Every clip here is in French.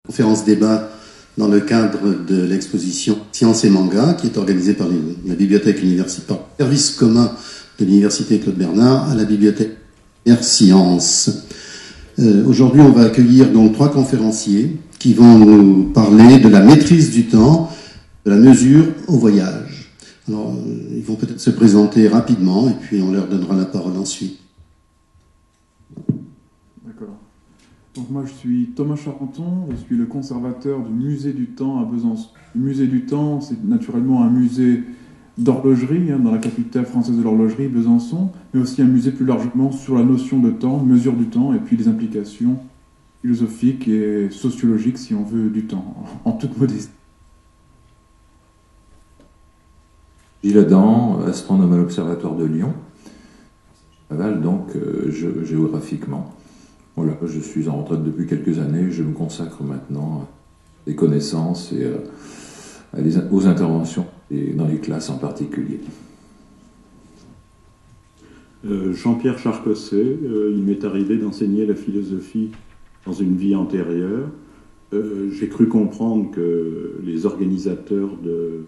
Conférence débat dans le cadre de l'exposition Sciences et Manga qui est organisée par la bibliothèque universitaire, service commun de l'université Claude Bernard à la bibliothèque Sciences. Aujourd'hui, on va accueillir donc 3 conférenciers qui vont nous parler de la maîtrise du temps, de la mesure au voyage. Alors, ils vont peut-être se présenter rapidement et puis on leur donnera la parole ensuite. D'accord. Donc moi, je suis Thomas Charenton, je suis le conservateur du musée du temps à Besançon. Le musée du temps, c'est naturellement un musée d'horlogerie, dans la capitale française de l'horlogerie, Besançon, mais aussi un musée plus largement sur la notion de temps, mesure du temps, et puis les implications philosophiques et sociologiques, si on veut, du temps, en toute modestie. Gilles Adam, astronome à l'Observatoire de Lyon, donc géographiquement. Voilà, je suis en retraite depuis quelques années, je me consacre maintenant à des connaissances et aux interventions, et dans les classes en particulier. Jean-Pierre Charcosset, il m'est arrivé d'enseigner la philosophie dans une vie antérieure. J'ai cru comprendre que les organisateurs de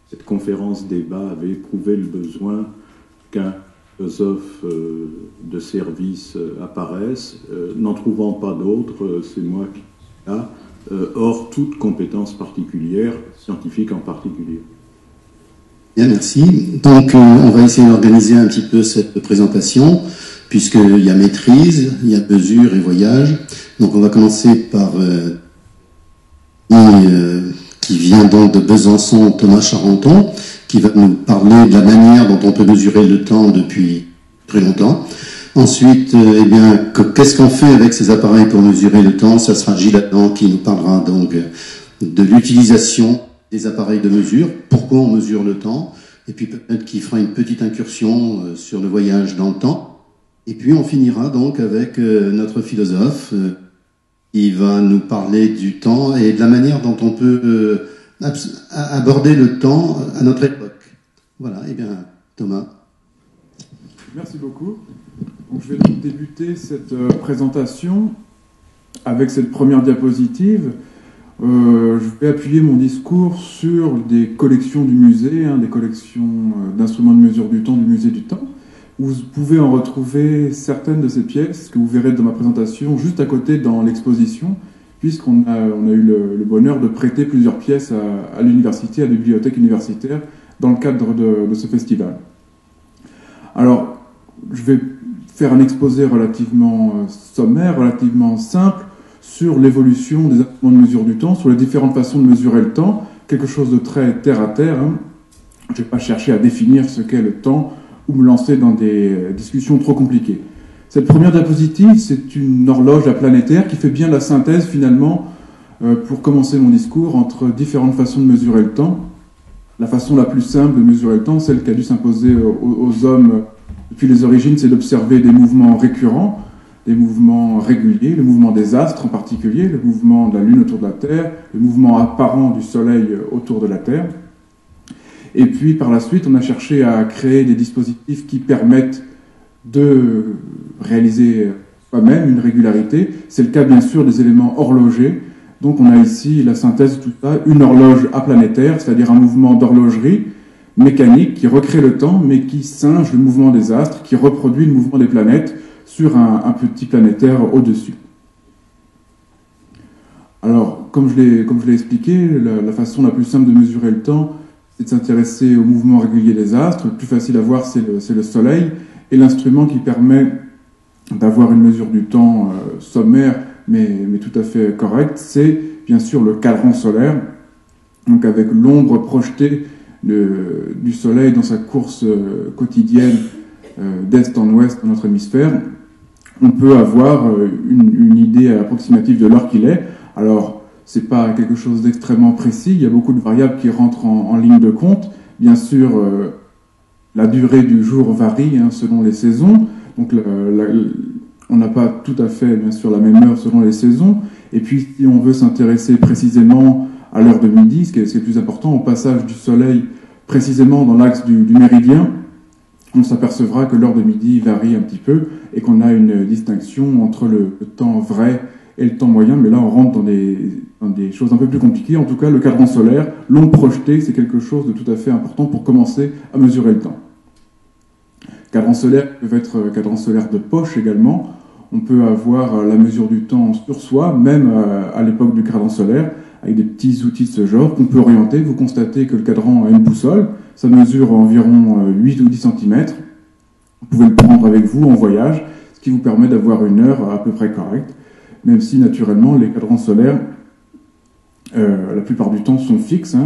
cette conférence débat avaient éprouvé le besoin qu'un philosophe de service apparaisse. N'en trouvant pas d'autres, c'est moi qui suis là, hors toute compétence particulière, scientifique en particulier. Bien, merci. Donc, on va essayer d'organiser un petit peu cette présentation, puisqu'il y a maîtrise, il y a mesure et voyage. Donc, on va commencer par qui vient donc de Besançon, Thomas Charenton, qui va nous parler de la manière dont on peut mesurer le temps depuis très longtemps. Ensuite, qu'est-ce qu'on fait avec ces appareils pour mesurer le temps? Ça sera Gilles Adam qui nous parlera donc de l'utilisation des appareils de mesure, pourquoi on mesure le temps, et puis peut-être qu'il fera une petite incursion sur le voyage dans le temps. Et puis on finira donc avec notre philosophe qui va nous parler du temps et de la manière dont on peut aborder le temps à notre époque. Voilà, et bien Thomas. Merci beaucoup. Donc, je vais donc débuter cette présentation avec cette première diapositive. Je vais appuyer mon discours sur des collections du musée, des collections d'instruments de mesure du temps du musée du temps, où vous pouvez en retrouver certaines de ces pièces que vous verrez dans ma présentation juste à côté dans l'exposition, puisqu'on a eu le bonheur de prêter plusieurs pièces à l'université, à la bibliothèque universitaire, dans le cadre de ce festival. Alors, je vais faire un exposé relativement sommaire, relativement simple, sur l'évolution des instruments de mesure du temps, sur les différentes façons de mesurer le temps, quelque chose de très terre-à-terre. Je ne vais pas chercher à définir ce qu'est le temps ou me lancer dans des discussions trop compliquées. Cette première diapositive, c'est une horloge planétaire qui fait bien la synthèse, finalement, pour commencer mon discours, entre différentes façons de mesurer le temps. La façon la plus simple de mesurer le temps, celle qui a dû s'imposer aux hommes depuis les origines, c'est d'observer des mouvements récurrents, des mouvements réguliers, le mouvement des astres en particulier, le mouvement de la Lune autour de la Terre, le mouvement apparent du Soleil autour de la Terre. Et puis par la suite, on a cherché à créer des dispositifs qui permettent de réaliser soi-même une régularité. C'est le cas bien sûr des éléments horlogers. Donc on a ici la synthèse de tout ça, une horloge aplanétaire, c'est-à-dire un mouvement d'horlogerie mécanique qui recrée le temps, mais qui singe le mouvement des astres, qui reproduit le mouvement des planètes sur un petit planétaire au-dessus. Alors, comme je l'ai expliqué, la façon la plus simple de mesurer le temps, c'est de s'intéresser au mouvement régulier des astres. Le plus facile à voir, c'est le Soleil. Et l'instrument qui permet d'avoir une mesure du temps sommaire, mais tout à fait correcte, c'est bien sûr le cadran solaire, donc avec l'ombre projetée du Soleil dans sa course quotidienne d'est en ouest dans notre hémisphère. On peut avoir une idée approximative de l'heure qu'il est. Alors, c'est pas quelque chose d'extrêmement précis, il y a beaucoup de variables qui rentrent en ligne de compte. Bien sûr, la durée du jour varie selon les saisons, donc on n'a pas tout à fait, bien sûr, la même heure selon les saisons. Et puis, si on veut s'intéresser précisément à l'heure de midi, ce qui est le plus important, au passage du Soleil précisément dans l'axe du méridien, on s'apercevra que l'heure de midi varie un petit peu et qu'on a une distinction entre le temps vrai et le temps moyen, mais là on rentre dans des choses un peu plus compliquées. En tout cas, le cadran solaire, l'onde projetée, c'est quelque chose de tout à fait important pour commencer à mesurer le temps. Cadran solaire peut être cadran solaire de poche également. On peut avoir la mesure du temps sur soi, même à l'époque du cadran solaire, avec des petits outils de ce genre qu'on peut orienter. Vous constatez que le cadran a une boussole, ça mesure environ 8 ou 10 cm. Vous pouvez le prendre avec vous en voyage, ce qui vous permet d'avoir une heure à peu près correcte, même si naturellement les cadrans solaires, la plupart du temps, sont fixes.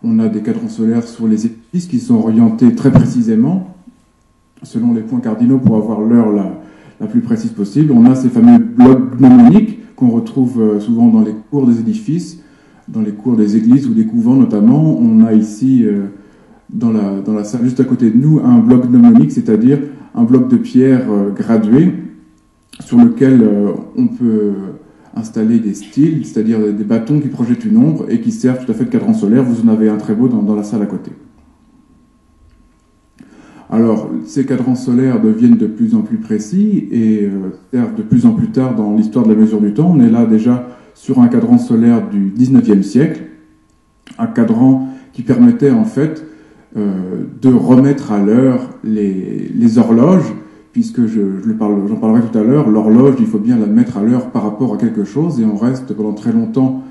On a des cadrans solaires sur les édifices qui sont orientés très précisément, selon les points cardinaux pour avoir l'heure la plus précise possible. On a ces fameux blocs gnomoniques qu'on retrouve souvent dans les cours des édifices, dans les cours des églises ou des couvents notamment. On a ici, dans la salle juste à côté de nous, un bloc gnomonique, c'est-à-dire un bloc de pierre gradué sur lequel on peut installer des styles, c'est-à-dire des bâtons qui projettent une ombre et qui servent tout à fait de cadran solaire. Vous en avez un très beau dans la salle à côté. Alors, ces cadrans solaires deviennent de plus en plus précis et servent de plus en plus tard dans l'histoire de la mesure du temps. On est là déjà sur un cadran solaire du 19e siècle, un cadran qui permettait en fait de remettre à l'heure les horloges, puisque j'en parlerai tout à l'heure. L'horloge, il faut bien la mettre à l'heure par rapport à quelque chose, et on reste pendant très longtemps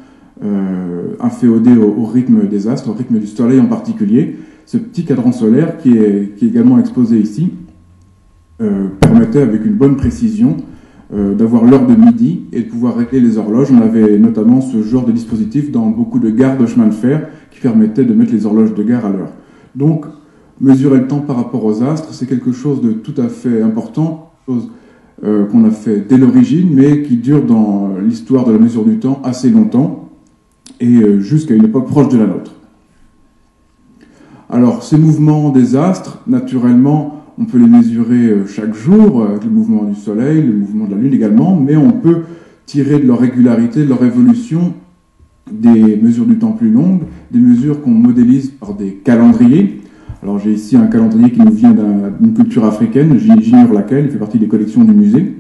inféodé au rythme des astres, au rythme du soleil en particulier. Ce petit cadran solaire, qui est également exposé ici, permettait avec une bonne précision d'avoir l'heure de midi et de pouvoir régler les horloges. On avait notamment ce genre de dispositif dans beaucoup de gares de chemin de fer qui permettait de mettre les horloges de gare à l'heure. Donc, mesurer le temps par rapport aux astres, c'est quelque chose de tout à fait important, chose qu'on a fait dès l'origine, mais qui dure dans l'histoire de la mesure du temps assez longtemps, et jusqu'à une époque proche de la nôtre. Alors, ces mouvements des astres, naturellement, on peut les mesurer chaque jour, avec le mouvement du Soleil, le mouvement de la Lune également, mais on peut tirer de leur régularité, de leur évolution, des mesures du temps plus longues, des mesures qu'on modélise par des calendriers. Alors, j'ai ici un calendrier qui nous vient d'une culture africaine, j'ignore laquelle, il fait partie des collections du musée.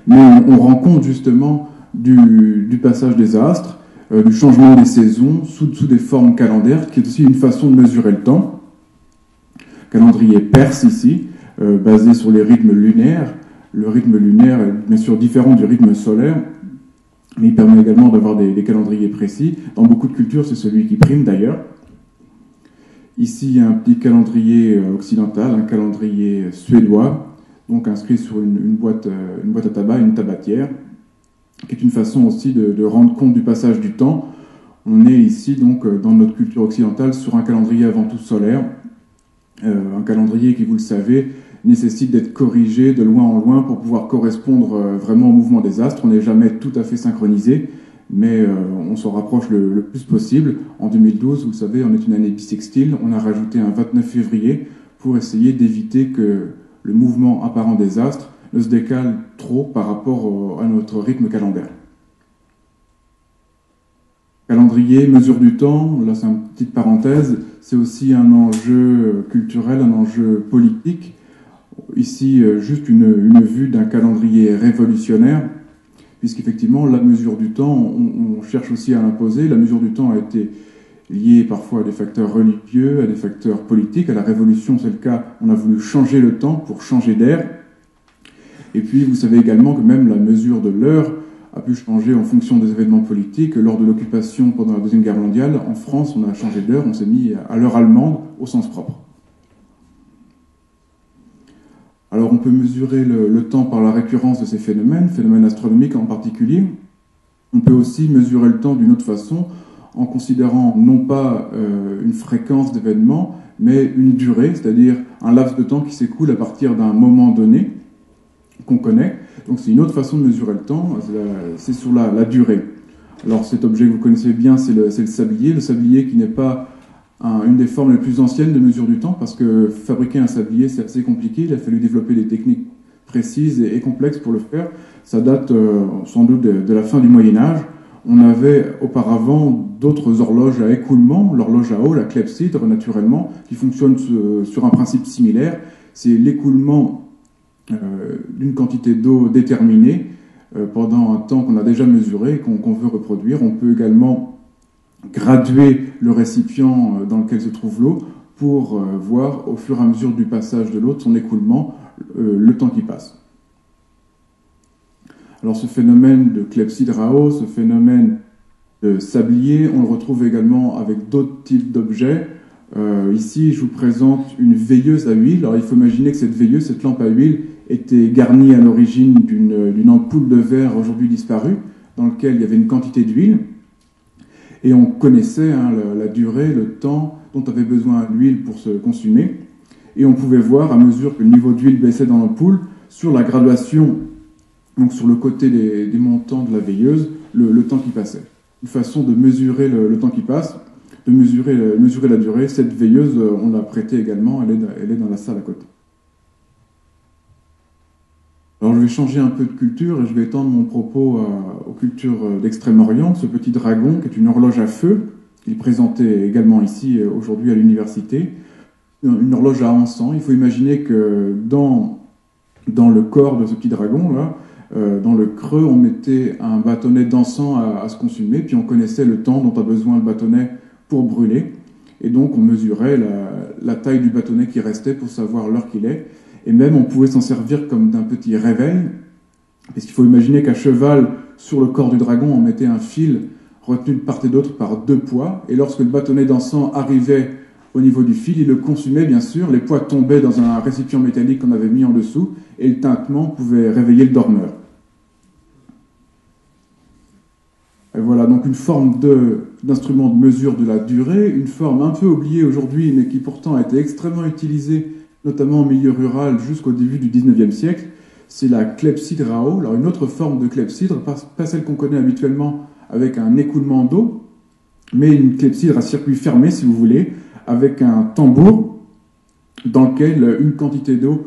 Mais on rend compte justement du passage des astres, du changement des saisons sous des formes calendaires, qui est aussi une façon de mesurer le temps. Calendrier perse ici, basé sur les rythmes lunaires. Le rythme lunaire est bien sûr différent du rythme solaire, mais il permet également d'avoir des calendriers précis. Dans beaucoup de cultures, c'est celui qui prime d'ailleurs. Ici, il y a un petit calendrier occidental, un calendrier suédois, donc inscrit sur une boîte à tabac, une tabatière, qui est une façon aussi de rendre compte du passage du temps. On est ici, donc, dans notre culture occidentale, sur un calendrier avant tout solaire, un calendrier qui, vous le savez, nécessite d'être corrigé de loin en loin pour pouvoir correspondre vraiment au mouvement des astres. On n'est jamais tout à fait synchronisé, mais on s'en rapproche le plus possible. En 2012, vous le savez, on est une année bissextile. On a rajouté un 29 février pour essayer d'éviter que le mouvement apparent des astres ne se décale trop par rapport à notre rythme calendaire. Calendrier, mesure du temps, là c'est une petite parenthèse, c'est aussi un enjeu culturel, un enjeu politique. Ici, juste une vue d'un calendrier révolutionnaire, puisqu'effectivement, la mesure du temps, on cherche aussi à l'imposer. La mesure du temps a été liée parfois à des facteurs religieux, à des facteurs politiques. À la Révolution, c'est le cas, on a voulu changer le temps pour changer d'air. Et puis, vous savez également que même la mesure de l'heure a pu changer en fonction des événements politiques. Lors de l'occupation pendant la Deuxième Guerre mondiale, en France, on a changé d'heure, on s'est mis à l'heure allemande au sens propre. Alors, on peut mesurer le temps par la récurrence de ces phénomènes astronomiques en particulier. On peut aussi mesurer le temps d'une autre façon, en considérant non pas une fréquence d'événements, mais une durée, c'est-à-dire un laps de temps qui s'écoule à partir d'un moment donné qu'on connaît. Donc c'est une autre façon de mesurer le temps, c'est sur la durée. Alors cet objet que vous connaissez bien, c'est le sablier qui n'est pas une des formes les plus anciennes de mesure du temps, parce que fabriquer un sablier, c'est assez compliqué, il a fallu développer des techniques précises et complexes pour le faire. Ça date sans doute de la fin du Moyen-Âge. on avait auparavant d'autres horloges à écoulement, l'horloge à eau, la clepsydre naturellement, qui fonctionne sur un principe similaire. C'est l'écoulement d'une quantité d'eau déterminée pendant un temps qu'on a déjà mesuré et qu'on veut reproduire. On peut également graduer le récipient dans lequel se trouve l'eau pour voir au fur et à mesure du passage de l'eau, de son écoulement, le temps qui passe. Alors ce phénomène de clepsydre à eau, ce phénomène de sablier, on le retrouve également avec d'autres types d'objets. Ici, je vous présente une veilleuse à huile. Alors il faut imaginer que cette veilleuse, cette lampe à huile, était garnie à l'origine d'une ampoule de verre aujourd'hui disparue, dans laquelle il y avait une quantité d'huile. Et on connaissait la durée, le temps dont avait besoin l'huile pour se consumer. Et on pouvait voir, à mesure que le niveau d'huile baissait dans l'ampoule, sur la graduation, donc sur le côté des montants de la veilleuse, le temps qui passait. Une façon de mesurer le temps qui passe, de mesurer la durée. Cette veilleuse, on l'a prêtée également, elle est dans la salle à côté. Alors je vais changer un peu de culture et je vais étendre mon propos aux cultures d'Extrême-Orient. Ce petit dragon, qui est une horloge à feu, il est présenté également ici aujourd'hui à l'université. Une horloge à encens. Il faut imaginer que dans le corps de ce petit dragon, là, dans le creux, on mettait un bâtonnet d'encens à se consumer, puis on connaissait le temps dont a besoin le bâtonnet pour brûler. Et donc on mesurait la taille du bâtonnet qui restait pour savoir l'heure qu'il est. Et même on pouvait s'en servir comme d'un petit réveil, parce qu'il faut imaginer qu'à cheval, sur le corps du dragon, on mettait un fil retenu de part et d'autre par 2 poids, et lorsque le bâtonnet d'encens arrivait au niveau du fil, il le consumait bien sûr, les poids tombaient dans un récipient métallique qu'on avait mis en dessous, et le tintement pouvait réveiller le dormeur. Et voilà, donc une forme d'instrument de mesure de la durée, une forme un peu oubliée aujourd'hui, mais qui pourtant a été extrêmement utilisée, notamment en milieu rural jusqu'au début du 19e siècle, c'est la clepsydre à eau. Alors une autre forme de clepsydre, pas celle qu'on connaît habituellement avec un écoulement d'eau, mais une clepsydre à circuit fermé, si vous voulez, avec un tambour dans lequel une quantité d'eau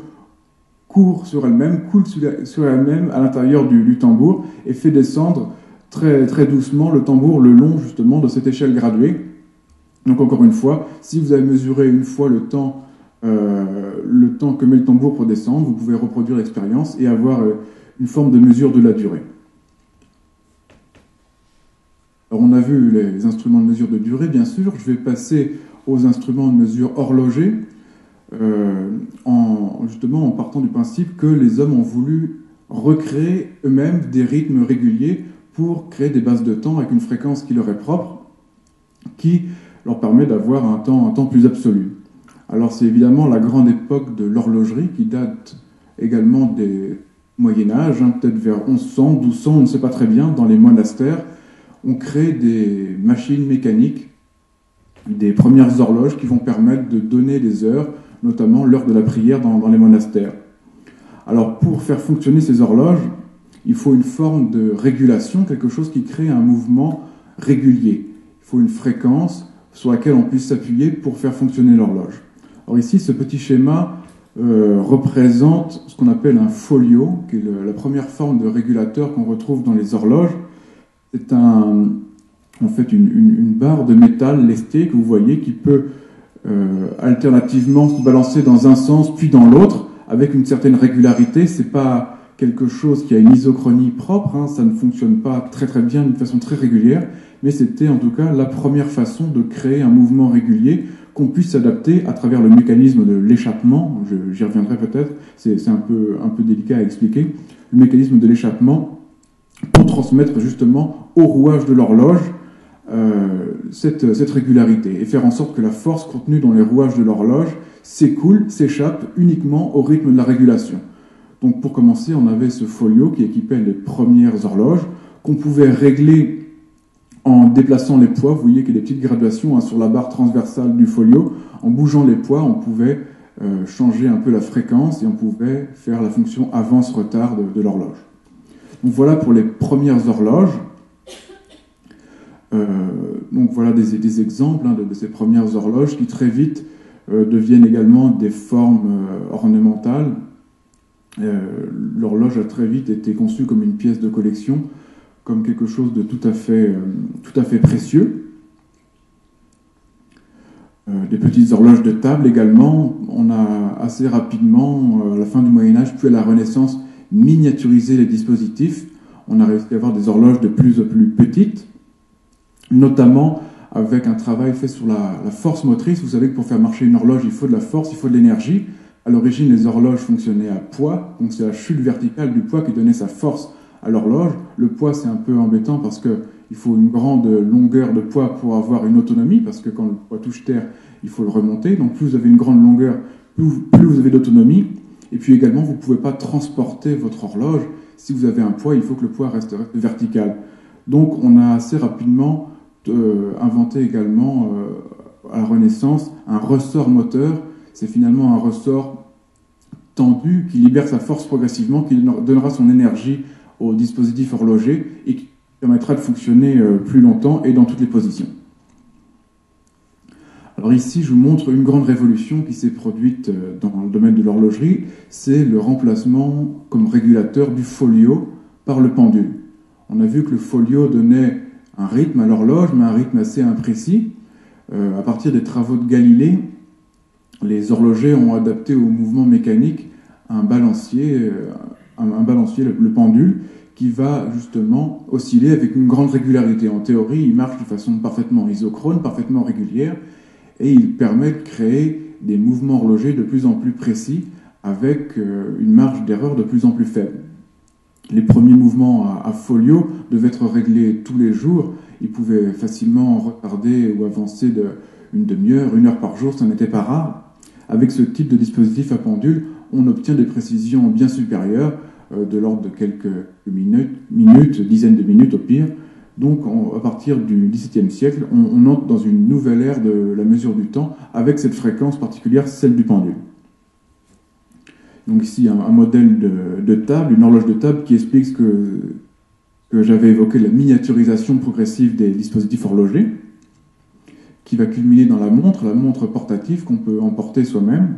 coule sur elle-même à l'intérieur du tambour et fait descendre très, très doucement le tambour le long justement de cette échelle graduée. Donc encore une fois, si vous avez mesuré une fois le temps que met le tambour pour descendre, vous pouvez reproduire l'expérience et avoir une forme de mesure de la durée. Alors on a vu les instruments de mesure de durée, bien sûr. Je vais passer aux instruments de mesure horlogers, en partant du principe que les hommes ont voulu recréer eux-mêmes des rythmes réguliers pour créer des bases de temps avec une fréquence qui leur est propre, qui leur permet d'avoir un temps plus absolu. Alors c'est évidemment la grande époque de l'horlogerie qui date également des Moyen-Âge, peut-être vers 1100, 1200, on ne sait pas très bien, dans les monastères. On crée des machines mécaniques, des premières horloges qui vont permettre de donner des heures, notamment l'heure de la prière dans les monastères. Alors pour faire fonctionner ces horloges, il faut une forme de régulation, quelque chose qui crée un mouvement régulier. Il faut une fréquence sur laquelle on puisse s'appuyer pour faire fonctionner l'horloge. Alors ici, ce petit schéma représente ce qu'on appelle un folio, qui est la première forme de régulateur qu'on retrouve dans les horloges. C'est en fait une barre de métal lesté que vous voyez qui peut alternativement se balancer dans un sens puis dans l'autre avec une certaine régularité. C'est pas quelque chose qui a une isochronie propre, ça ne fonctionne pas très très bien d'une façon très régulière, mais c'était en tout cas la première façon de créer un mouvement régulier qu'on puisse s'adapter à travers le mécanisme de l'échappement. J'y reviendrai peut-être, c'est un peu délicat à expliquer. Le mécanisme de l'échappement pour transmettre justement au rouage de l'horloge cette régularité et faire en sorte que la force contenue dans les rouages de l'horloge s'échappe uniquement au rythme de la régulation. Donc pour commencer, on avait ce folio qui équipait les premières horloges qu'on pouvait régler en déplaçant les poids. Vous voyez qu'il y a des petites graduations sur la barre transversale du folio. En bougeant les poids, on pouvait changer un peu la fréquence et on pouvait faire la fonction avance-retard de l'horloge. Donc voilà pour les premières horloges. Donc voilà des exemples de ces premières horloges qui très vite deviennent également des formes ornementales. L'horloge a très vite été conçue comme une pièce de collection comme quelque chose de tout à fait précieux. Des petites horloges de table également. On a assez rapidement, à la fin du Moyen-Âge, puis à la Renaissance, miniaturisé les dispositifs. On a réussi à avoir des horloges de plus en plus petites, notamment avec un travail fait sur la force motrice. Vous savez que pour faire marcher une horloge, il faut de la force, il faut de l'énergie. À l'origine, les horloges fonctionnaient à poids, donc c'est la chute verticale du poids qui donnait sa force à l'horloge. Le poids, c'est un peu embêtant parce qu'il faut une grande longueur de poids pour avoir une autonomie, parce que quand le poids touche terre, il faut le remonter. Donc plus vous avez une grande longueur, plus vous avez d'autonomie. Et puis également, vous ne pouvez pas transporter votre horloge. Si vous avez un poids, il faut que le poids reste vertical. Donc on a assez rapidement inventé également, à la Renaissance, un ressort moteur. C'est finalement un ressort tendu qui libère sa force progressivement, qui donnera son énergie au dispositif horloger et qui permettra de fonctionner plus longtemps et dans toutes les positions. Alors ici, je vous montre une grande révolution qui s'est produite dans le domaine de l'horlogerie. C'est le remplacement comme régulateur du folio par le pendule. On a vu que le folio donnait un rythme à l'horloge, mais un rythme assez imprécis. À partir des travaux de Galilée, les horlogers ont adapté au mouvement mécanique un balancier, le pendule, qui va justement osciller avec une grande régularité. En théorie, il marche de façon parfaitement isochrone, parfaitement régulière, et il permet de créer des mouvements horlogers de plus en plus précis, avec une marge d'erreur de plus en plus faible. Les premiers mouvements à folio devaient être réglés tous les jours. Ils pouvaient facilement retarder ou avancer d'une demi-heure, 1 heure par jour, ça n'était pas rare. Avec ce type de dispositif à pendule, on obtient des précisions bien supérieures, de l'ordre de quelques minutes, dizaines de minutes au pire. Donc, à partir du XVIIe siècle, on entre dans une nouvelle ère de la mesure du temps, avec cette fréquence particulière, celle du pendule. Donc ici, un modèle de table, une horloge de table qui explique ce que j'avais évoqué, la miniaturisation progressive des dispositifs horlogers, qui va culminer dans la montre portative qu'on peut emporter soi-même,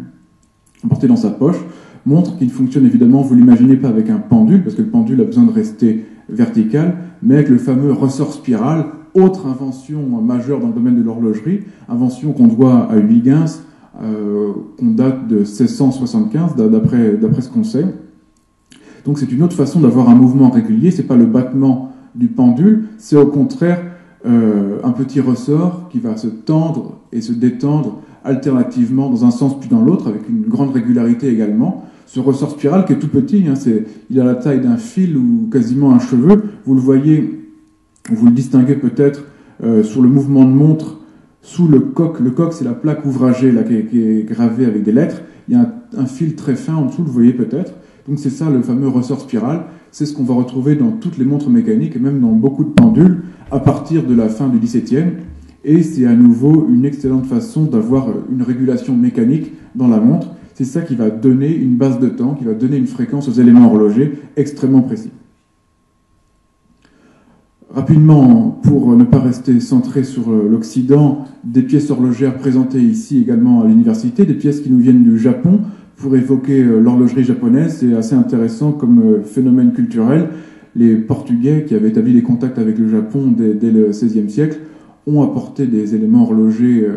emporter dans sa poche. Montre qui ne fonctionne évidemment, vous l'imaginez pas avec un pendule, parce que le pendule a besoin de rester vertical, mais avec le fameux ressort spiral, autre invention majeure dans le domaine de l'horlogerie, invention qu'on doit à Huygens, qu'on date de 1675, d'après ce qu'on sait. Donc c'est une autre façon d'avoir un mouvement régulier, c'est pas le battement du pendule, c'est au contraire un petit ressort qui va se tendre et se détendre alternativement dans un sens puis dans l'autre, avec une grande régularité également. Ce ressort spiral qui est tout petit, il a la taille d'un fil ou quasiment un cheveu. Vous le voyez, vous le distinguez peut-être sur le mouvement de montre sous le coq. Le coq, c'est la plaque ouvragée là, qui est gravée avec des lettres. Il y a un fil très fin en dessous, vous le voyez peut-être. Donc c'est ça le fameux ressort spiral. C'est ce qu'on va retrouver dans toutes les montres mécaniques et même dans beaucoup de pendules à partir de la fin du XVIIe. Et c'est à nouveau une excellente façon d'avoir une régulation mécanique dans la montre. C'est ça qui va donner une base de temps, qui va donner une fréquence aux éléments horlogers extrêmement précis. Rapidement, pour ne pas rester centré sur l'Occident, des pièces horlogères présentées ici également à l'université, des pièces qui nous viennent du Japon, pour évoquer l'horlogerie japonaise. C'est assez intéressant comme phénomène culturel. Les Portugais, qui avaient établi des contacts avec le Japon dès le XVIe siècle, ont apporté des éléments horlogers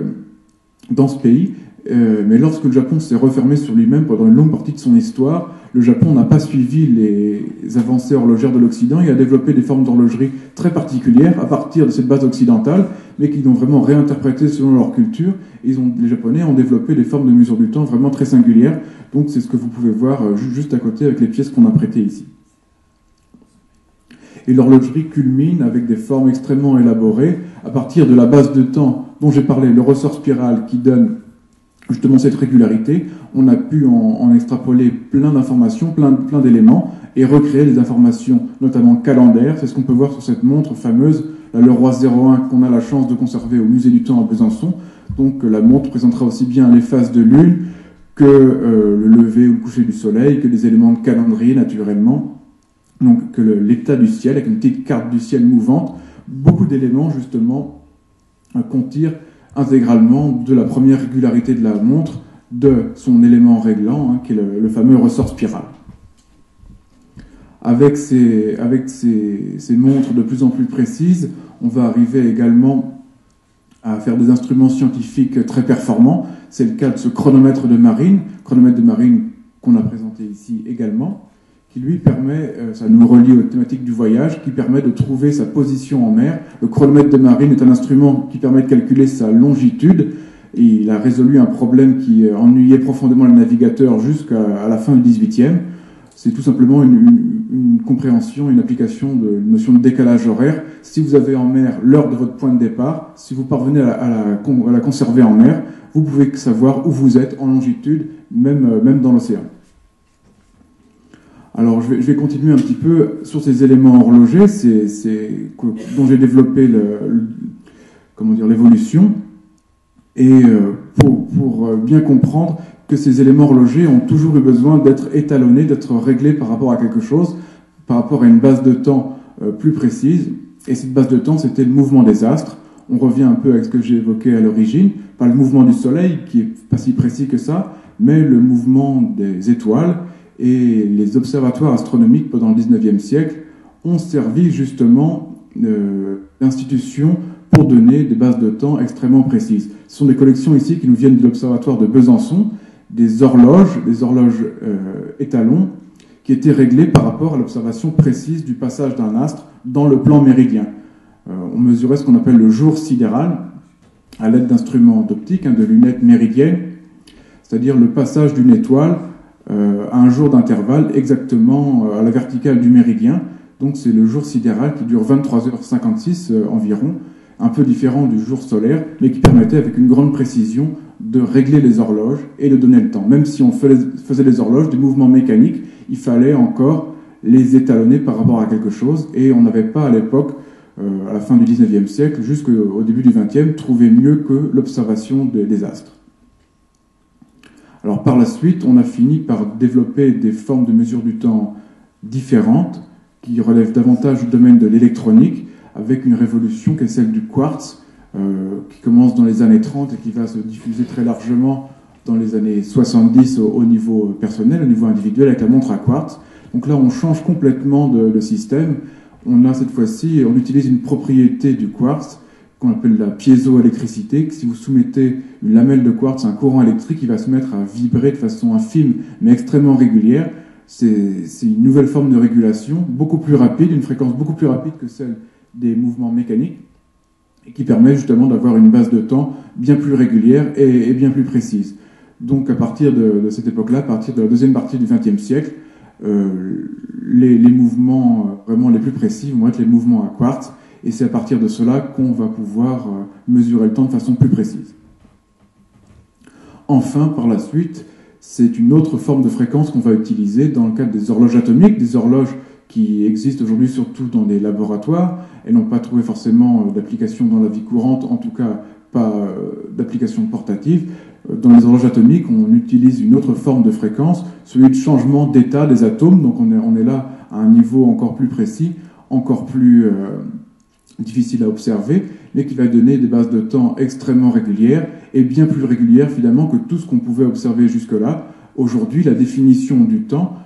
dans ce pays. Mais lorsque le Japon s'est refermé sur lui-même pendant une longue partie de son histoire, le Japon n'a pas suivi les avancées horlogères de l'Occident et a développé des formes d'horlogerie très particulières à partir de cette base occidentale, mais qu'ils ont vraiment réinterprétées selon leur culture. Et les Japonais ont développé des formes de mesure du temps vraiment très singulières. Donc c'est ce que vous pouvez voir juste à côté avec les pièces qu'on a prêtées ici. Et l'horlogerie culmine avec des formes extrêmement élaborées à partir de la base de temps dont j'ai parlé, le ressort spiral qui donne justement cette régularité. On a pu en extrapoler plein d'informations, plein d'éléments et recréer des informations, notamment calendaires. C'est ce qu'on peut voir sur cette montre fameuse, la Leroy 01, qu'on a la chance de conserver au Musée du Temps à Besançon. Donc la montre présentera aussi bien les phases de lune que le lever ou le coucher du soleil, que des éléments de calendrier naturellement. Donc que l'état du ciel, avec une petite carte du ciel mouvante, beaucoup d'éléments justement qu'on tire intégralement de la première régularité de la montre, de son élément réglant, qui est le fameux ressort spiral. Avec ces montres de plus en plus précises, on va arriver également à faire des instruments scientifiques très performants. C'est le cas de ce chronomètre de marine qu'on a présenté ici également, qui lui permet, ça nous relie aux thématiques du voyage, qui permet de trouver sa position en mer. Le chronomètre de marine est un instrument qui permet de calculer sa longitude. Et il a résolu un problème qui ennuyait profondément les navigateurs jusqu'à la fin du XVIIIe. C'est tout simplement une compréhension, une application de la notion de décalage horaire. Si vous avez en mer l'heure de votre point de départ, si vous parvenez à la conserver en mer, vous pouvez savoir où vous êtes en longitude, même dans l'océan. Alors, je vais continuer un petit peu sur ces éléments horlogers, dont j'ai développé l'évolution. Et pour bien comprendre que ces éléments horlogers ont toujours eu besoin d'être étalonnés, d'être réglés par rapport à quelque chose, par rapport à une base de temps plus précise. Et cette base de temps, c'était le mouvement des astres. On revient un peu avec ce que j'ai évoqué à l'origine, pas le mouvement du Soleil, qui est pas si précis que ça, mais le mouvement des étoiles. Et les observatoires astronomiques pendant le XIXe siècle ont servi justement d'institution pour donner des bases de temps extrêmement précises. Ce sont des collections ici qui nous viennent de l'observatoire de Besançon, des horloges étalons, qui étaient réglées par rapport à l'observation précise du passage d'un astre dans le plan méridien. On mesurait ce qu'on appelle le jour sidéral à l'aide d'instruments d'optique, de lunettes méridiennes, c'est-à-dire le passage d'une étoile à un jour d'intervalle exactement à la verticale du méridien. Donc c'est le jour sidéral qui dure 23h56 environ, un peu différent du jour solaire, mais qui permettait avec une grande précision de régler les horloges et de donner le temps. Même si on faisait les horloges, des mouvements mécaniques, il fallait encore les étalonner par rapport à quelque chose, et on n'avait pas à l'époque, à la fin du XIXe siècle, jusqu'au début du XXe, trouvé mieux que l'observation des astres. Alors par la suite, on a fini par développer des formes de mesure du temps différentes, qui relèvent davantage du domaine de l'électronique, avec une révolution qui est celle du quartz, qui commence dans les années 30 et qui va se diffuser très largement dans les années 70 au niveau personnel, au niveau individuel, avec la montre à quartz. Donc là, on change complètement de système. On a cette fois-ci, on utilise une propriété du quartz qu'on appelle la piézoélectricité, que si vous soumettez une lamelle de quartz à un courant électrique, il va se mettre à vibrer de façon infime, mais extrêmement régulière. C'est une nouvelle forme de régulation, beaucoup plus rapide, une fréquence beaucoup plus rapide que celle des mouvements mécaniques, et qui permet justement d'avoir une base de temps bien plus régulière et bien plus précise. Donc à partir de cette époque-là, à partir de la deuxième partie du XXe siècle, les mouvements vraiment les plus précis vont être les mouvements à quartz, et c'est à partir de cela qu'on va pouvoir mesurer le temps de façon plus précise. Enfin, par la suite, c'est une autre forme de fréquence qu'on va utiliser dans le cadre des horloges atomiques, des horloges qui existent aujourd'hui surtout dans des laboratoires. Elles n'ont pas trouvé forcément d'application dans la vie courante, en tout cas pas d'application portative. Dans les horloges atomiques, on utilise une autre forme de fréquence, celui de changement d'état des atomes. Donc on est là à un niveau encore plus précis, encore plus difficile à observer, mais qui va donner des bases de temps extrêmement régulières et bien plus régulières finalement que tout ce qu'on pouvait observer jusque-là. Aujourd'hui, la définition du temps,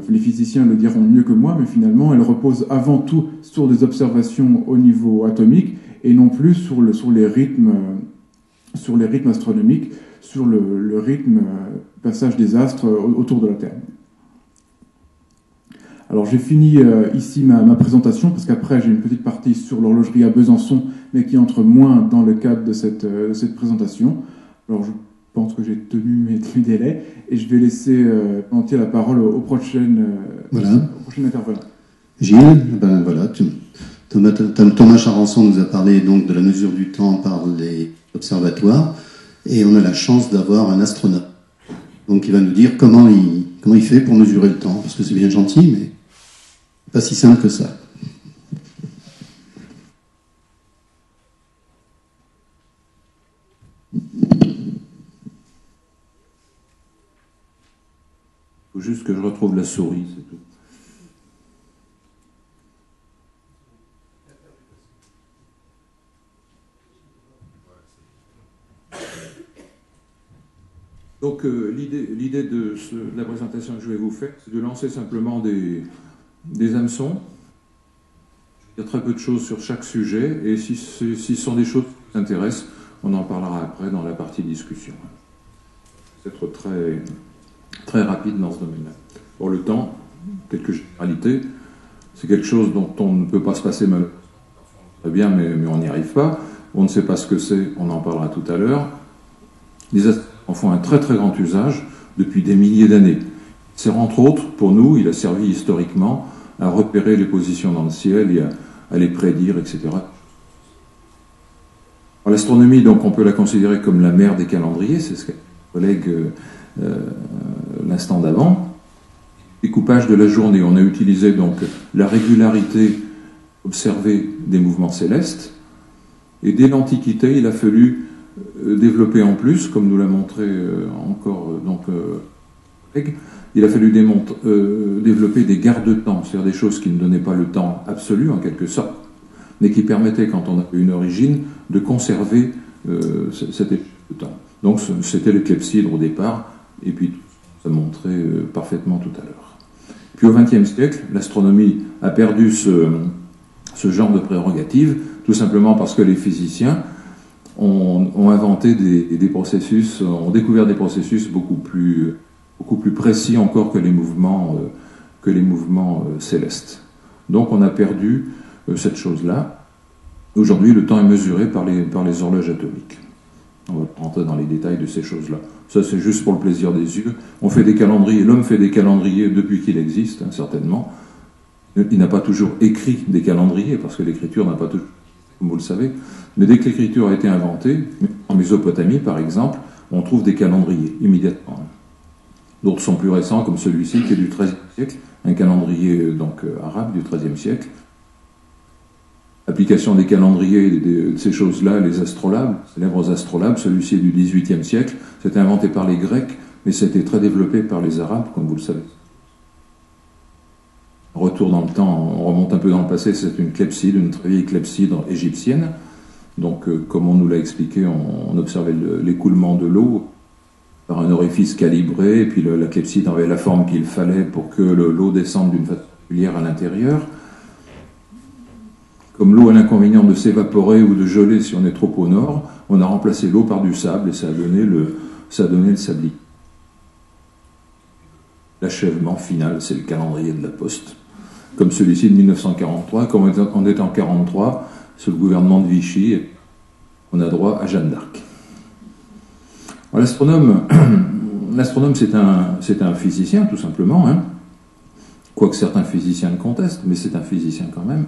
les physiciens le diront mieux que moi, mais finalement, elle repose avant tout sur des observations au niveau atomique et non plus sur les rythmes astronomiques, sur le rythme passage des astres autour de la Terre. Alors j'ai fini ici ma présentation, parce qu'après j'ai une petite partie sur l'horlogerie à Besançon, mais qui entre moins dans le cadre de cette présentation. Alors je pense que j'ai tenu mes délais, et je vais laisser planter la parole au prochain intervenant. Gilles, ben voilà, Thomas Charançon nous a parlé donc de la mesure du temps par les observatoires, et on a la chance d'avoir un astronaute. Donc il va nous dire comment il fait pour mesurer le temps, parce que c'est bien gentil, mais pas si simple que ça. Il faut juste que je retrouve la souris, c'est tout. Donc l'idée de la présentation que je vais vous faire, c'est de lancer simplement des des hameçons. Il y a très peu de choses sur chaque sujet, et si ce sont des choses qui vous intéressent, on en parlera après dans la partie discussion. Je vais être très, très rapide dans ce domaine-là. Pour le temps, quelques généralités, c'est quelque chose dont on ne peut pas se passer mal. Très bien, mais on n'y arrive pas. On ne sait pas ce que c'est, on en parlera tout à l'heure. Les astronomes en font un très très grand usage depuis des milliers d'années. C'est entre autres, pour nous, il a servi historiquement à repérer les positions dans le ciel et à les prédire, etc. L'astronomie, donc, on peut la considérer comme la mère des calendriers, c'est ce qu'a dit mon collègue l'instant d'avant. Découpage de la journée, on a utilisé donc la régularité observée des mouvements célestes, et dès l'Antiquité, il a fallu développer en plus, comme nous l'a montré encore collègue, il a fallu développer des garde-temps, c'est-à-dire des choses qui ne donnaient pas le temps absolu, en quelque sorte, mais qui permettaient, quand on avait une origine, de conserver cet échelle de temps. Donc c'était le clepsydre au départ, et puis ça montrait parfaitement tout à l'heure. Puis au XXe siècle, l'astronomie a perdu ce genre de prérogatives, tout simplement parce que les physiciens ont inventé des processus, ont découvert des processus beaucoup plus précis encore que les mouvements célestes. Donc on a perdu cette chose-là. Aujourd'hui, le temps est mesuré par les horloges atomiques. On va rentrer dans les détails de ces choses-là. Ça, c'est juste pour le plaisir des yeux. On fait des calendriers. L'homme fait des calendriers depuis qu'il existe, hein, certainement. Il n'a pas toujours écrit des calendriers, parce que l'écriture n'a pas toujours, comme vous le savez. Mais dès que l'écriture a été inventée, en Mésopotamie, par exemple, on trouve des calendriers, immédiatement. D'autres sont plus récents, comme celui-ci, qui est du XIIIe siècle, un calendrier arabe du XIIIe siècle. Application des calendriers, de ces choses-là, les astrolabes, célèbres astrolabes, celui-ci est du XVIIIe siècle, c'était inventé par les Grecs, mais c'était très développé par les Arabes, comme vous le savez. Retour dans le temps, on remonte un peu dans le passé, c'est une clepsydre, une très vieille clepsydre égyptienne. Donc, comme on nous l'a expliqué, on observait l'écoulement de l'eau par un orifice calibré, et puis la clepsydre avait la forme qu'il fallait pour que l'eau descende d'une façon particulière à l'intérieur. Comme l'eau a l'inconvénient de s'évaporer ou de geler si on est trop au nord, on a remplacé l'eau par du sable, et ça a donné le sablier. L'achèvement final, c'est le calendrier de la Poste, comme celui-ci de 1943. Comme on est en 1943, sous le gouvernement de Vichy, on a droit à Jeanne d'Arc. L'astronome, c'est un physicien, tout simplement, hein. Quoique certains physiciens le contestent, mais c'est un physicien quand même.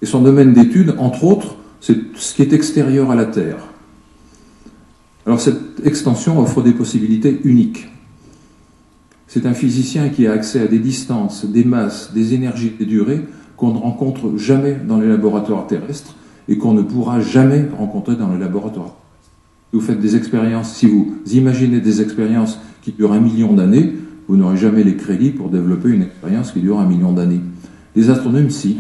Et son domaine d'étude, entre autres, c'est ce qui est extérieur à la Terre. Alors cette extension offre des possibilités uniques. C'est un physicien qui a accès à des distances, des masses, des énergies, des durées qu'on ne rencontre jamais dans les laboratoires terrestres et qu'on ne pourra jamais rencontrer dans les laboratoires. Si vous faites des expériences, si vous imaginez des expériences qui durent 1 million d'années, vous n'aurez jamais les crédits pour développer une expérience qui dure 1 million d'années. Les astronomes, si.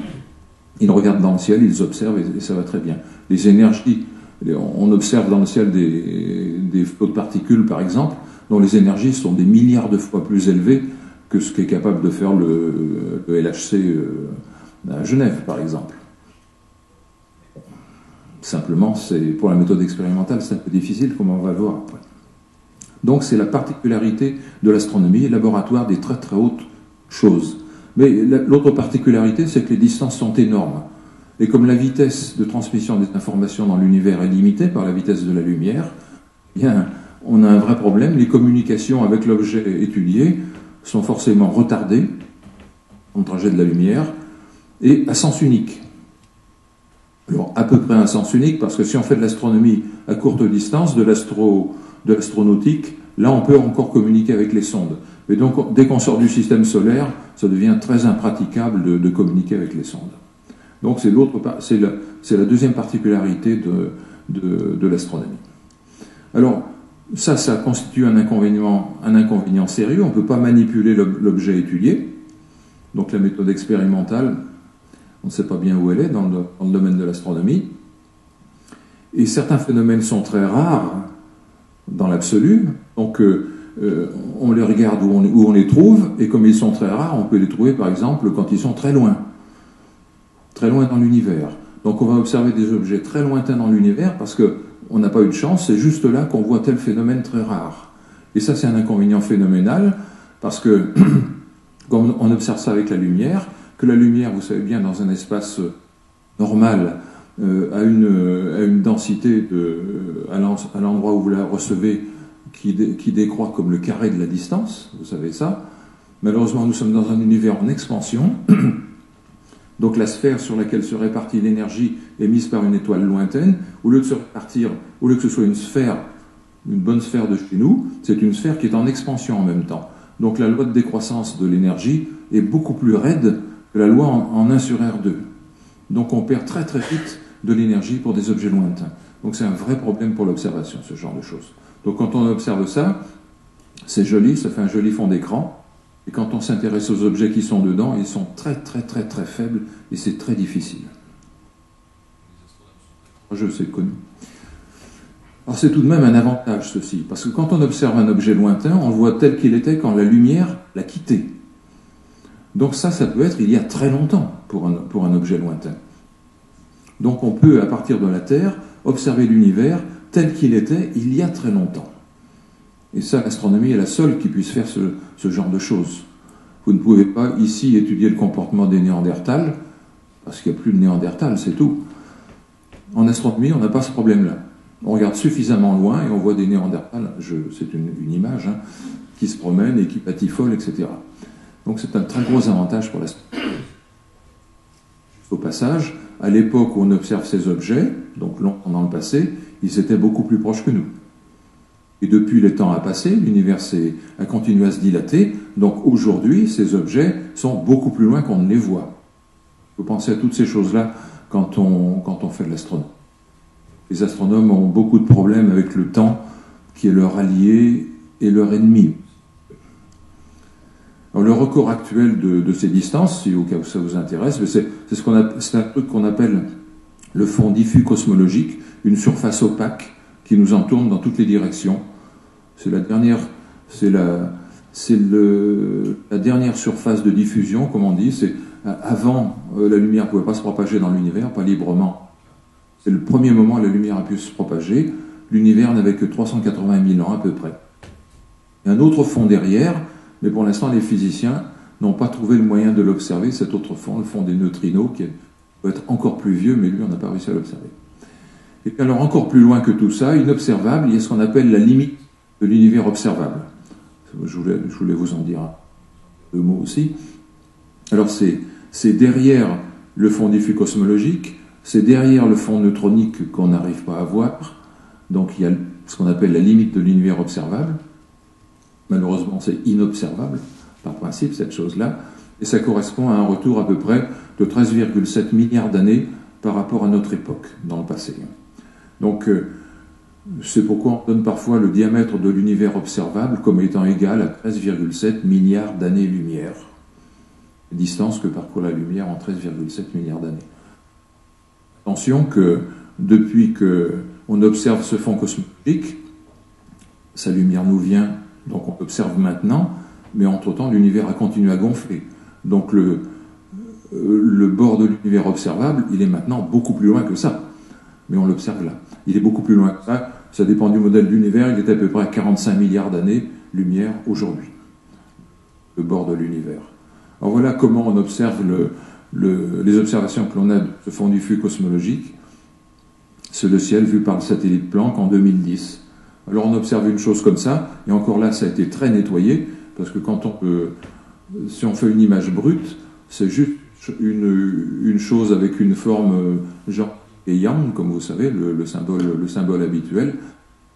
Ils regardent dans le ciel, ils observent et ça va très bien. Les énergies, on observe dans le ciel des flots de particules, par exemple, dont les énergies sont des milliards de fois plus élevées que ce qu'est capable de faire le LHC à Genève, par exemple. Simplement, pour la méthode expérimentale, c'est un peu difficile, comme on va le voir après. Donc c'est la particularité de l'astronomie, laboratoire des très très hautes choses. Mais l'autre particularité, c'est que les distances sont énormes. Et comme la vitesse de transmission des informations dans l'univers est limitée par la vitesse de la lumière, eh bien, on a un vrai problème. Les communications avec l'objet étudié sont forcément retardées, dans le trajet de la lumière, et à sens unique. Alors, à peu près un sens unique, parce que si on fait de l'astronomie à courte distance, de l'astronautique, là, on peut encore communiquer avec les sondes. Mais donc, dès qu'on sort du système solaire, ça devient très impraticable de communiquer avec les sondes. Donc, c'est la deuxième particularité de l'astronomie. Alors, ça constitue un inconvénient sérieux. On ne peut pas manipuler l'objet étudié. Donc, la méthode expérimentale, on ne sait pas bien où elle est dans le domaine de l'astronomie. Et certains phénomènes sont très rares dans l'absolu. Donc, on les regarde où on les trouve, et comme ils sont très rares, on peut les trouver par exemple quand ils sont très loin dans l'univers. Donc on va observer des objets très lointains dans l'univers parce qu'on n'a pas eu de chance, c'est juste là qu'on voit tel phénomène très rare. Et ça, c'est un inconvénient phénoménal, parce que quand on observe ça avec la lumière, que la lumière, vous savez bien, dans un espace normal, a une densité à l'endroit où vous la recevez qui décroît comme le carré de la distance, vous savez ça. Malheureusement, nous sommes dans un univers en expansion, donc la sphère sur laquelle se répartit l'énergie émise par une étoile lointaine, au lieu que ce soit une bonne sphère de chez nous, c'est une sphère qui est en expansion en même temps. Donc la loi de décroissance de l'énergie est beaucoup plus raide que la loi en 1 sur R2. Donc on perd très très vite de l'énergie pour des objets lointains. Donc c'est un vrai problème pour l'observation, ce genre de choses. Donc quand on observe ça, c'est joli, ça fait un joli fond d'écran. Et quand on s'intéresse aux objets qui sont dedans, ils sont très très très très faibles et c'est très difficile. Je sais connu. Alors c'est tout de même un avantage ceci, parce que quand on observe un objet lointain, on le voit tel qu'il était quand la lumière l'a quitté. Donc ça peut être il y a très longtemps pour un objet lointain. Donc on peut, à partir de la Terre, observer l'univers tel qu'il était il y a très longtemps. Et ça, l'astronomie est la seule qui puisse faire ce genre de choses. Vous ne pouvez pas ici étudier le comportement des Néandertals, parce qu'il n'y a plus de Néandertals, c'est tout. En astronomie, on n'a pas ce problème-là. On regarde suffisamment loin et on voit des Néandertals, c'est une image, qui se promènent et qui patifolent, etc. Donc c'est un très gros avantage pour l'astronomie. Au passage, à l'époque où on observe ces objets, donc longtemps dans le passé, ils étaient beaucoup plus proches que nous. Et depuis les temps à passer, l'univers a continué à se dilater, donc aujourd'hui, ces objets sont beaucoup plus loin qu'on ne les voit. Vous pensez à toutes ces choses-là quand on fait de l'astronomie. Les astronomes ont beaucoup de problèmes avec le temps, qui est leur allié et leur ennemi. Alors, le record actuel de ces distances, si au cas où ça vous intéresse, c'est un truc qu'on appelle le fond diffus cosmologique, une surface opaque qui nous entoure dans toutes les directions. C'est la dernière surface de diffusion, comme on dit. Avant, la lumière ne pouvait pas se propager dans l'univers, pas librement. C'est le premier moment où la lumière a pu se propager. L'univers n'avait que 380 000 ans à peu près. Il y a un autre fond derrière, mais pour l'instant, les physiciens n'ont pas trouvé le moyen de l'observer, cet autre fond, le fond des neutrinos, qui peut être encore plus vieux, mais lui, on n'a pas réussi à l'observer. Et puis alors, encore plus loin que tout ça, inobservable, il y a ce qu'on appelle la limite de l'univers observable. Je voulais vous en dire 2 mots aussi. Alors, c'est derrière le fond diffus cosmologique, c'est derrière le fond neutronique qu'on n'arrive pas à voir. Donc, il y a ce qu'on appelle la limite de l'univers observable. Malheureusement, c'est inobservable, par principe, cette chose-là. Et ça correspond à un retour à peu près de 13,7 milliards d'années par rapport à notre époque, dans le passé. Donc, c'est pourquoi on donne parfois le diamètre de l'univers observable comme étant égal à 13,7 milliards d'années-lumière. Distance que parcourt la lumière en 13,7 milliards d'années. Attention que, depuis qu'on observe ce fond cosmologique, sa lumière nous vient, donc on observe maintenant, mais entre-temps, l'univers a continué à gonfler. Donc le bord de l'univers observable, il est maintenant beaucoup plus loin que ça. Mais on l'observe là. Il est beaucoup plus loin que ça. Ça dépend du modèle d'univers. Il est à peu près à 45 milliards d'années-lumière aujourd'hui. Le bord de l'univers. Alors voilà comment on observe les observations que l'on a de ce fond diffus cosmologique. C'est le ciel vu par le satellite Planck en 2010. Alors on observe une chose comme ça, et encore là, ça a été très nettoyé, parce que si on fait une image brute, c'est juste une chose avec une forme genre et yang, comme vous savez, le symbole habituel,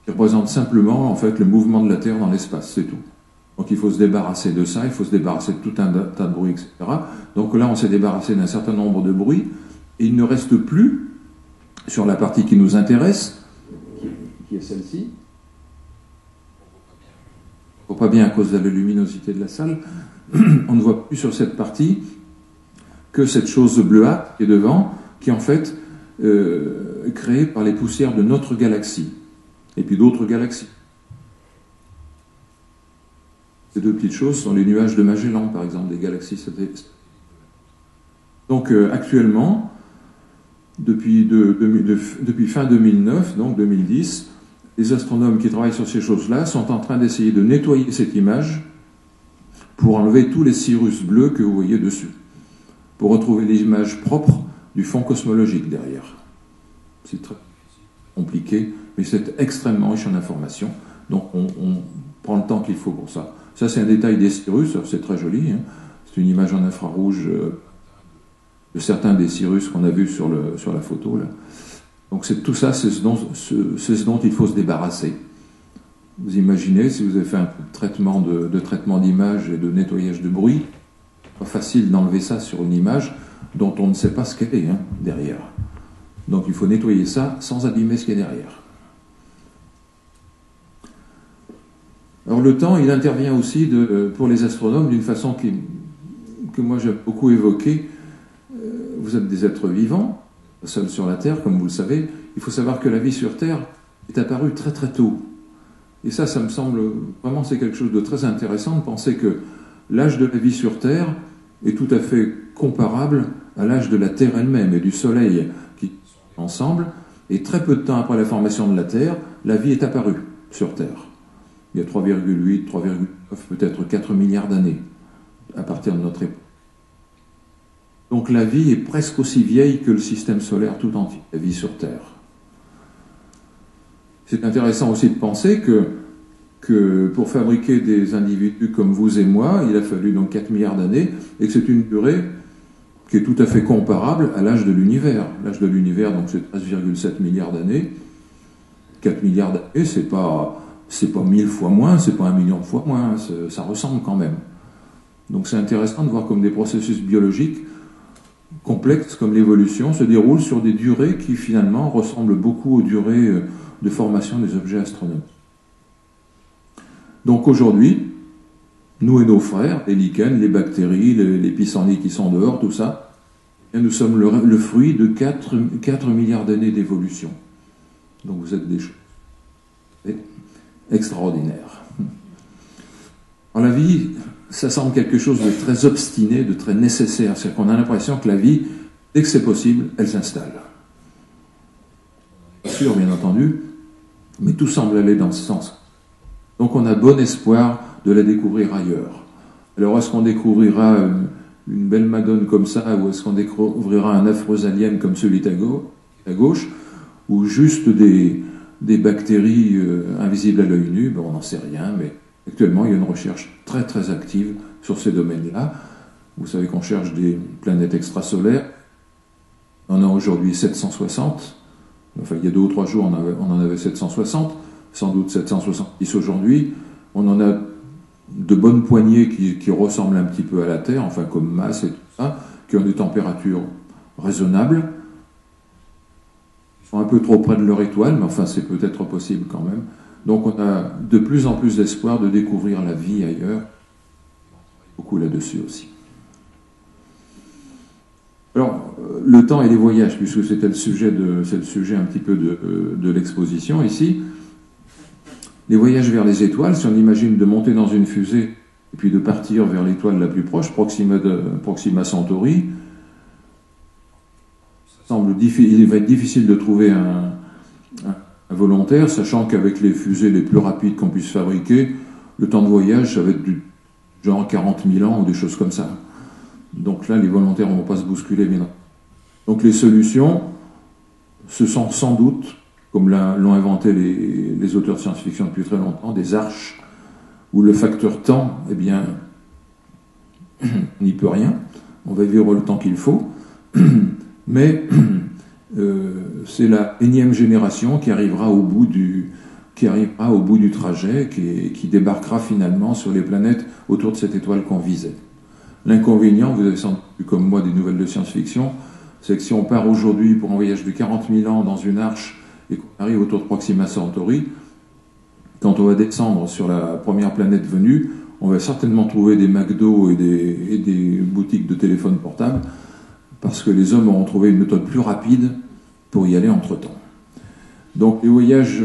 qui représente simplement en fait le mouvement de la Terre dans l'espace, c'est tout. Donc il faut se débarrasser de ça, il faut se débarrasser de tout un tas de bruits, etc. Donc là, on s'est débarrassé d'un certain nombre de bruits, et il ne reste plus, sur la partie qui nous intéresse, qui est celle-ci, on ne voit pas bien à cause de la luminosité de la salle, on ne voit plus sur cette partie que cette chose bleuâtre qui est devant, qui est en fait créée par les poussières de notre galaxie, et puis d'autres galaxies. Ces deux petites choses sont les nuages de Magellan, par exemple, des galaxies satellites. Donc actuellement, depuis fin 2009, donc 2010, les astronomes qui travaillent sur ces choses-là sont en train d'essayer de nettoyer cette image pour enlever tous les cirrus bleus que vous voyez dessus, pour retrouver l'image propre du fond cosmologique derrière. C'est très compliqué, mais c'est extrêmement riche en informations, donc on prend le temps qu'il faut pour ça. Ça, c'est un détail des cirrus, c'est très joli, hein. C'est une image en infrarouge de certains des cirrus qu'on a vus sur la photo, là. Donc tout ça, c'est ce dont il faut se débarrasser. Vous imaginez, si vous avez fait un traitement de traitement d'image et de nettoyage de bruit, pas facile d'enlever ça sur une image dont on ne sait pas ce qu'elle est, hein, derrière. Donc il faut nettoyer ça sans abîmer ce qui est derrière. Alors le temps, il intervient aussi pour les astronomes d'une façon que moi j'aime beaucoup évoquer. Vous êtes des êtres vivants, seuls sur la Terre, comme vous le savez. Il faut savoir que la vie sur Terre est apparue très très tôt. Et ça me semble vraiment, c'est quelque chose de très intéressant de penser que l'âge de la vie sur Terre est tout à fait comparable à l'âge de la Terre elle-même et du Soleil qui sont ensemble. Et très peu de temps après la formation de la Terre, la vie est apparue sur Terre. Il y a 3,8, 3,9, peut-être 4 milliards d'années à partir de notre époque. Donc la vie est presque aussi vieille que le système solaire tout entier, la vie sur Terre. C'est intéressant aussi de penser que pour fabriquer des individus comme vous et moi, il a fallu donc 4 milliards d'années, et que c'est une durée qui est tout à fait comparable à l'âge de l'univers. L'âge de l'univers, donc c'est 13,7 milliards d'années. 4 milliards d'années, c'est pas 1000 fois moins, c'est pas 1 million de fois moins, ça ressemble quand même. Donc c'est intéressant de voir comme des processus biologiques complexes comme l'évolution se déroulent sur des durées qui finalement ressemblent beaucoup aux durées de formation des objets astronomiques. Donc aujourd'hui, nous et nos frères, les lichens, les bactéries, les pissenlits qui sont dehors, tout ça, nous sommes le fruit de 4 milliards d'années d'évolution. Donc vous êtes des choses extraordinaires. Alors la vie, ça semble quelque chose de très obstiné, de très nécessaire. C'est-à-dire qu'on a l'impression que la vie, dès que c'est possible, elle s'installe. Bien sûr, bien entendu, mais tout semble aller dans ce sens. Donc on a bon espoir de la découvrir ailleurs. Alors est-ce qu'on découvrira une belle Madone comme ça, ou est-ce qu'on découvrira un affreux alien comme celui à gauche, ou juste des bactéries invisibles à l'œil nu? On n'en sait rien, mais actuellement, il y a une recherche très très active sur ces domaines-là. Vous savez qu'on cherche des planètes extrasolaires. On en a aujourd'hui 760. Enfin, il y a 2 ou 3 jours, on en avait 760. Sans doute 770 aujourd'hui. On en a de bonnes poignées qui ressemblent un petit peu à la Terre, enfin comme masse et tout ça, qui ont des températures raisonnables. Ils sont un peu trop près de leur étoile, mais enfin c'est peut-être possible quand même. Donc on a de plus en plus d'espoir de découvrir la vie ailleurs. Beaucoup là-dessus aussi. Alors, le temps et les voyages, puisque c'est le sujet un petit peu de l'exposition ici. Les voyages vers les étoiles, si on imagine de monter dans une fusée et puis de partir vers l'étoile la plus proche, Proxima Centauri, il va être difficile de trouver un volontaire, sachant qu'avec les fusées les plus rapides qu'on puisse fabriquer, le temps de voyage, ça va être du genre 40 000 ans ou des choses comme ça. Donc là, les volontaires ne vont pas se bousculer, mais non. Donc les solutions, ce sont sans doute, comme l'ont inventé les auteurs de science-fiction depuis très longtemps, des arches où le facteur temps, eh bien, on n'y peut rien. On va vivre le temps qu'il faut. Mais c'est la énième génération qui arrivera au bout du trajet, qui débarquera finalement sur les planètes autour de cette étoile qu'on visait. L'inconvénient, vous avez sans doute vu comme moi des nouvelles de science-fiction, c'est que si on part aujourd'hui pour un voyage de 40 000 ans dans une arche et qu'on arrive autour de Proxima Centauri, quand on va descendre sur la première planète venue, on va certainement trouver des McDo et des boutiques de téléphones portables, parce que les hommes auront trouvé une méthode plus rapide pour y aller entre-temps. Donc les voyages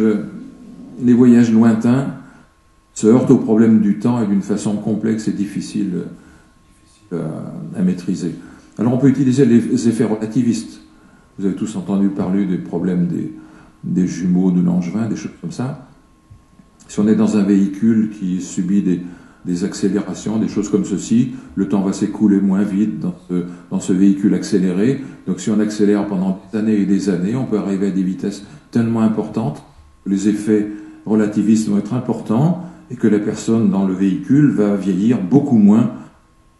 lointains se heurte au problème du temps et d'une façon complexe et difficile à maîtriser. Alors on peut utiliser les effets relativistes. Vous avez tous entendu parler des problèmes des jumeaux de Langevin, des choses comme ça. Si on est dans un véhicule qui subit des accélérations, des choses comme ceci, le temps va s'écouler moins vite dans ce véhicule accéléré. Donc si on accélère pendant des années et des années, on peut arriver à des vitesses tellement importantes que les effets relativistes vont être importants et que la personne dans le véhicule va vieillir beaucoup moins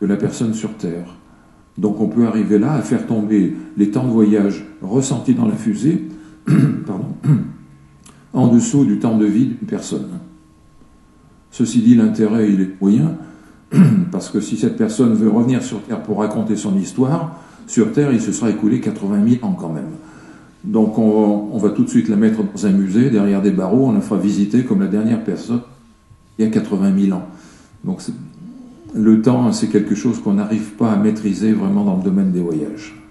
que la personne sur Terre. Donc on peut arriver là à faire tomber les temps de voyage ressentis dans la fusée en dessous du temps de vie d'une personne. Ceci dit, l'intérêt, il est moyen, parce que si cette personne veut revenir sur Terre pour raconter son histoire, sur Terre, il se sera écoulé 80 000 ans quand même. Donc on va tout de suite la mettre dans un musée, derrière des barreaux, on la fera visiter comme la dernière personne il y a 80 000 ans. Donc le temps, c'est quelque chose qu'on n'arrive pas à maîtriser vraiment dans le domaine des voyages.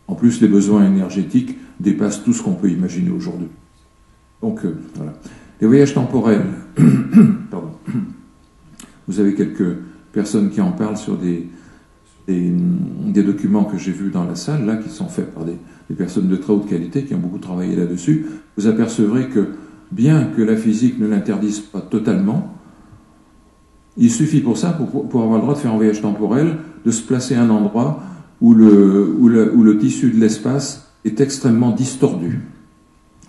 En plus, les besoins énergétiques dépassent tout ce qu'on peut imaginer aujourd'hui. Donc voilà. Les voyages temporels, pardon. Vous avez quelques personnes qui en parlent sur des documents que j'ai vus dans la salle, là, qui sont faits par des personnes de très haute qualité, qui ont beaucoup travaillé là-dessus. Vous apercevrez que, bien que la physique ne l'interdise pas totalement, il suffit pour ça, pour avoir le droit de faire un voyage temporel, de se placer à un endroit où le tissu de l'espace est extrêmement distordu.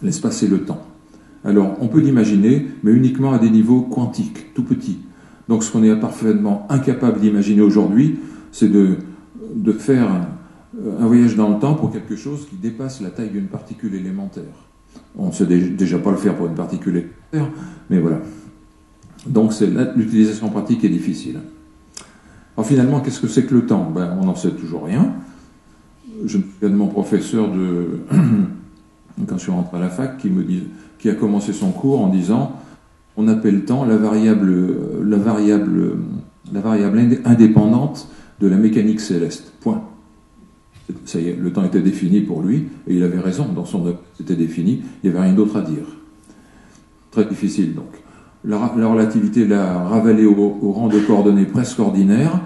L'espace et le temps. Alors, on peut l'imaginer, mais uniquement à des niveaux quantiques, tout petits. Donc, ce qu'on est parfaitement incapable d'imaginer aujourd'hui, c'est de faire un voyage dans le temps pour quelque chose qui dépasse la taille d'une particule élémentaire. On ne sait déjà pas le faire pour une particule élémentaire, mais voilà. Donc, l'utilisation pratique est difficile. Alors, finalement, qu'est-ce que c'est que le temps? On n'en sait toujours rien. Je me souviens de mon professeur quand je suis rentré à la fac, qui a commencé son cours en disant on appelle temps la variable indépendante de la mécanique céleste. Point. Ça y est, le temps était défini pour lui, et il avait raison, dans son œuvre, c'était défini, il n'y avait rien d'autre à dire. Très difficile, donc. La relativité l'a ravalé au rang de coordonnées presque ordinaires,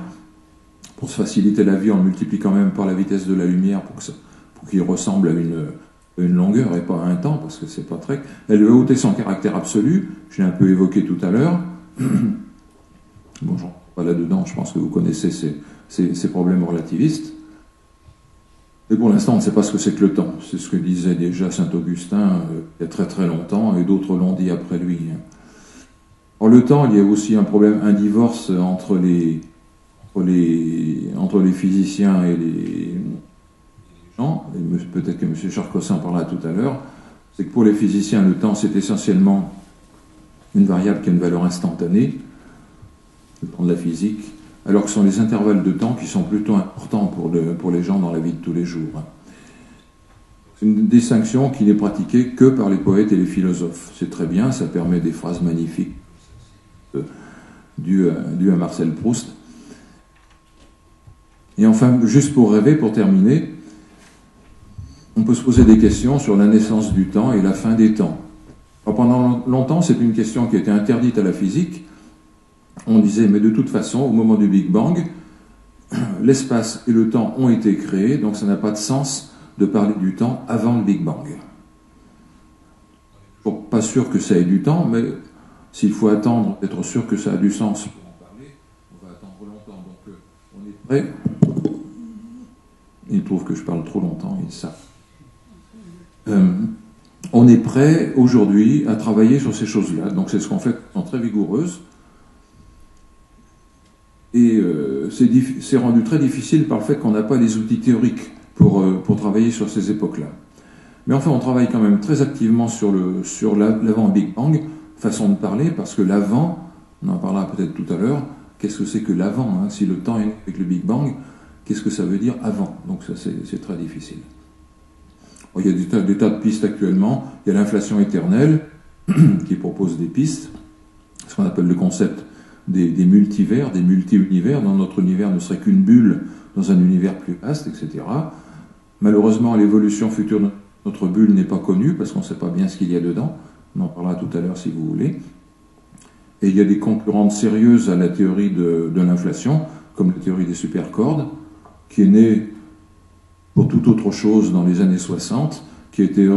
pour se faciliter la vie en multipliant même par la vitesse de la lumière, pour qu'il ressemble à une longueur et pas à un temps, parce que c'est pas très... Elle lui a ôté son caractère absolu, je l'ai un peu évoqué tout à l'heure. Bon, j'en pas là-dedans, je pense que vous connaissez ces problèmes relativistes. Et pour l'instant, on ne sait pas ce que c'est que le temps. C'est ce que disait déjà Saint-Augustin il y a très très longtemps, et d'autres l'ont dit après lui. Alors le temps, il y a aussi un problème, un divorce entre les physiciens et les gens, et peut-être que M. Charcosset en parlera tout à l'heure, c'est que pour les physiciens, le temps, c'est essentiellement une variable qui a une valeur instantanée, le temps de la physique, alors que ce sont les intervalles de temps qui sont plutôt importants pour les gens dans la vie de tous les jours. C'est une distinction qui n'est pratiquée que par les poètes et les philosophes. C'est très bien, ça permet des phrases magnifiques dues à Marcel Proust. Et enfin, juste pour rêver, pour terminer, on peut se poser des questions sur la naissance du temps et la fin des temps. Alors pendant longtemps, c'est une question qui a été interdite à la physique. On disait, mais de toute façon, au moment du Big Bang, l'espace et le temps ont été créés, donc ça n'a pas de sens de parler du temps avant le Big Bang. Pas sûr que ça ait du temps, mais s'il faut attendre, être sûr que ça a du sens pour en parler, on va attendre longtemps. Donc on est prêt. Ils trouvent que je parle trop longtemps, ils savent. On est prêt aujourd'hui à travailler sur ces choses-là. Donc c'est ce qu'on fait, sont très vigoureuses. Et c'est rendu très difficile par le fait qu'on n'a pas les outils théoriques pour travailler sur ces époques-là. Mais enfin, on travaille quand même très activement sur l'avant Big Bang, façon de parler, parce que l'avant, on en parlera peut-être tout à l'heure, qu'est-ce que c'est que l'avant, hein? Si le temps est né avec le Big Bang, qu'est-ce que ça veut dire avant? Donc ça, c'est très difficile. Bon, il y a des tas de pistes actuellement. Il y a l'inflation éternelle, qui propose des pistes, ce qu'on appelle le concept des multivers, des multi-univers. Dans notre univers ne serait qu'une bulle dans un univers plus vaste, etc. Malheureusement, l'évolution future de notre bulle n'est pas connue, parce qu'on ne sait pas bien ce qu'il y a dedans. On en parlera tout à l'heure si vous voulez. Et il y a des concurrentes sérieuses à la théorie de l'inflation, comme la théorie des supercordes, qui est née pour toute autre chose dans les années 60, qui a été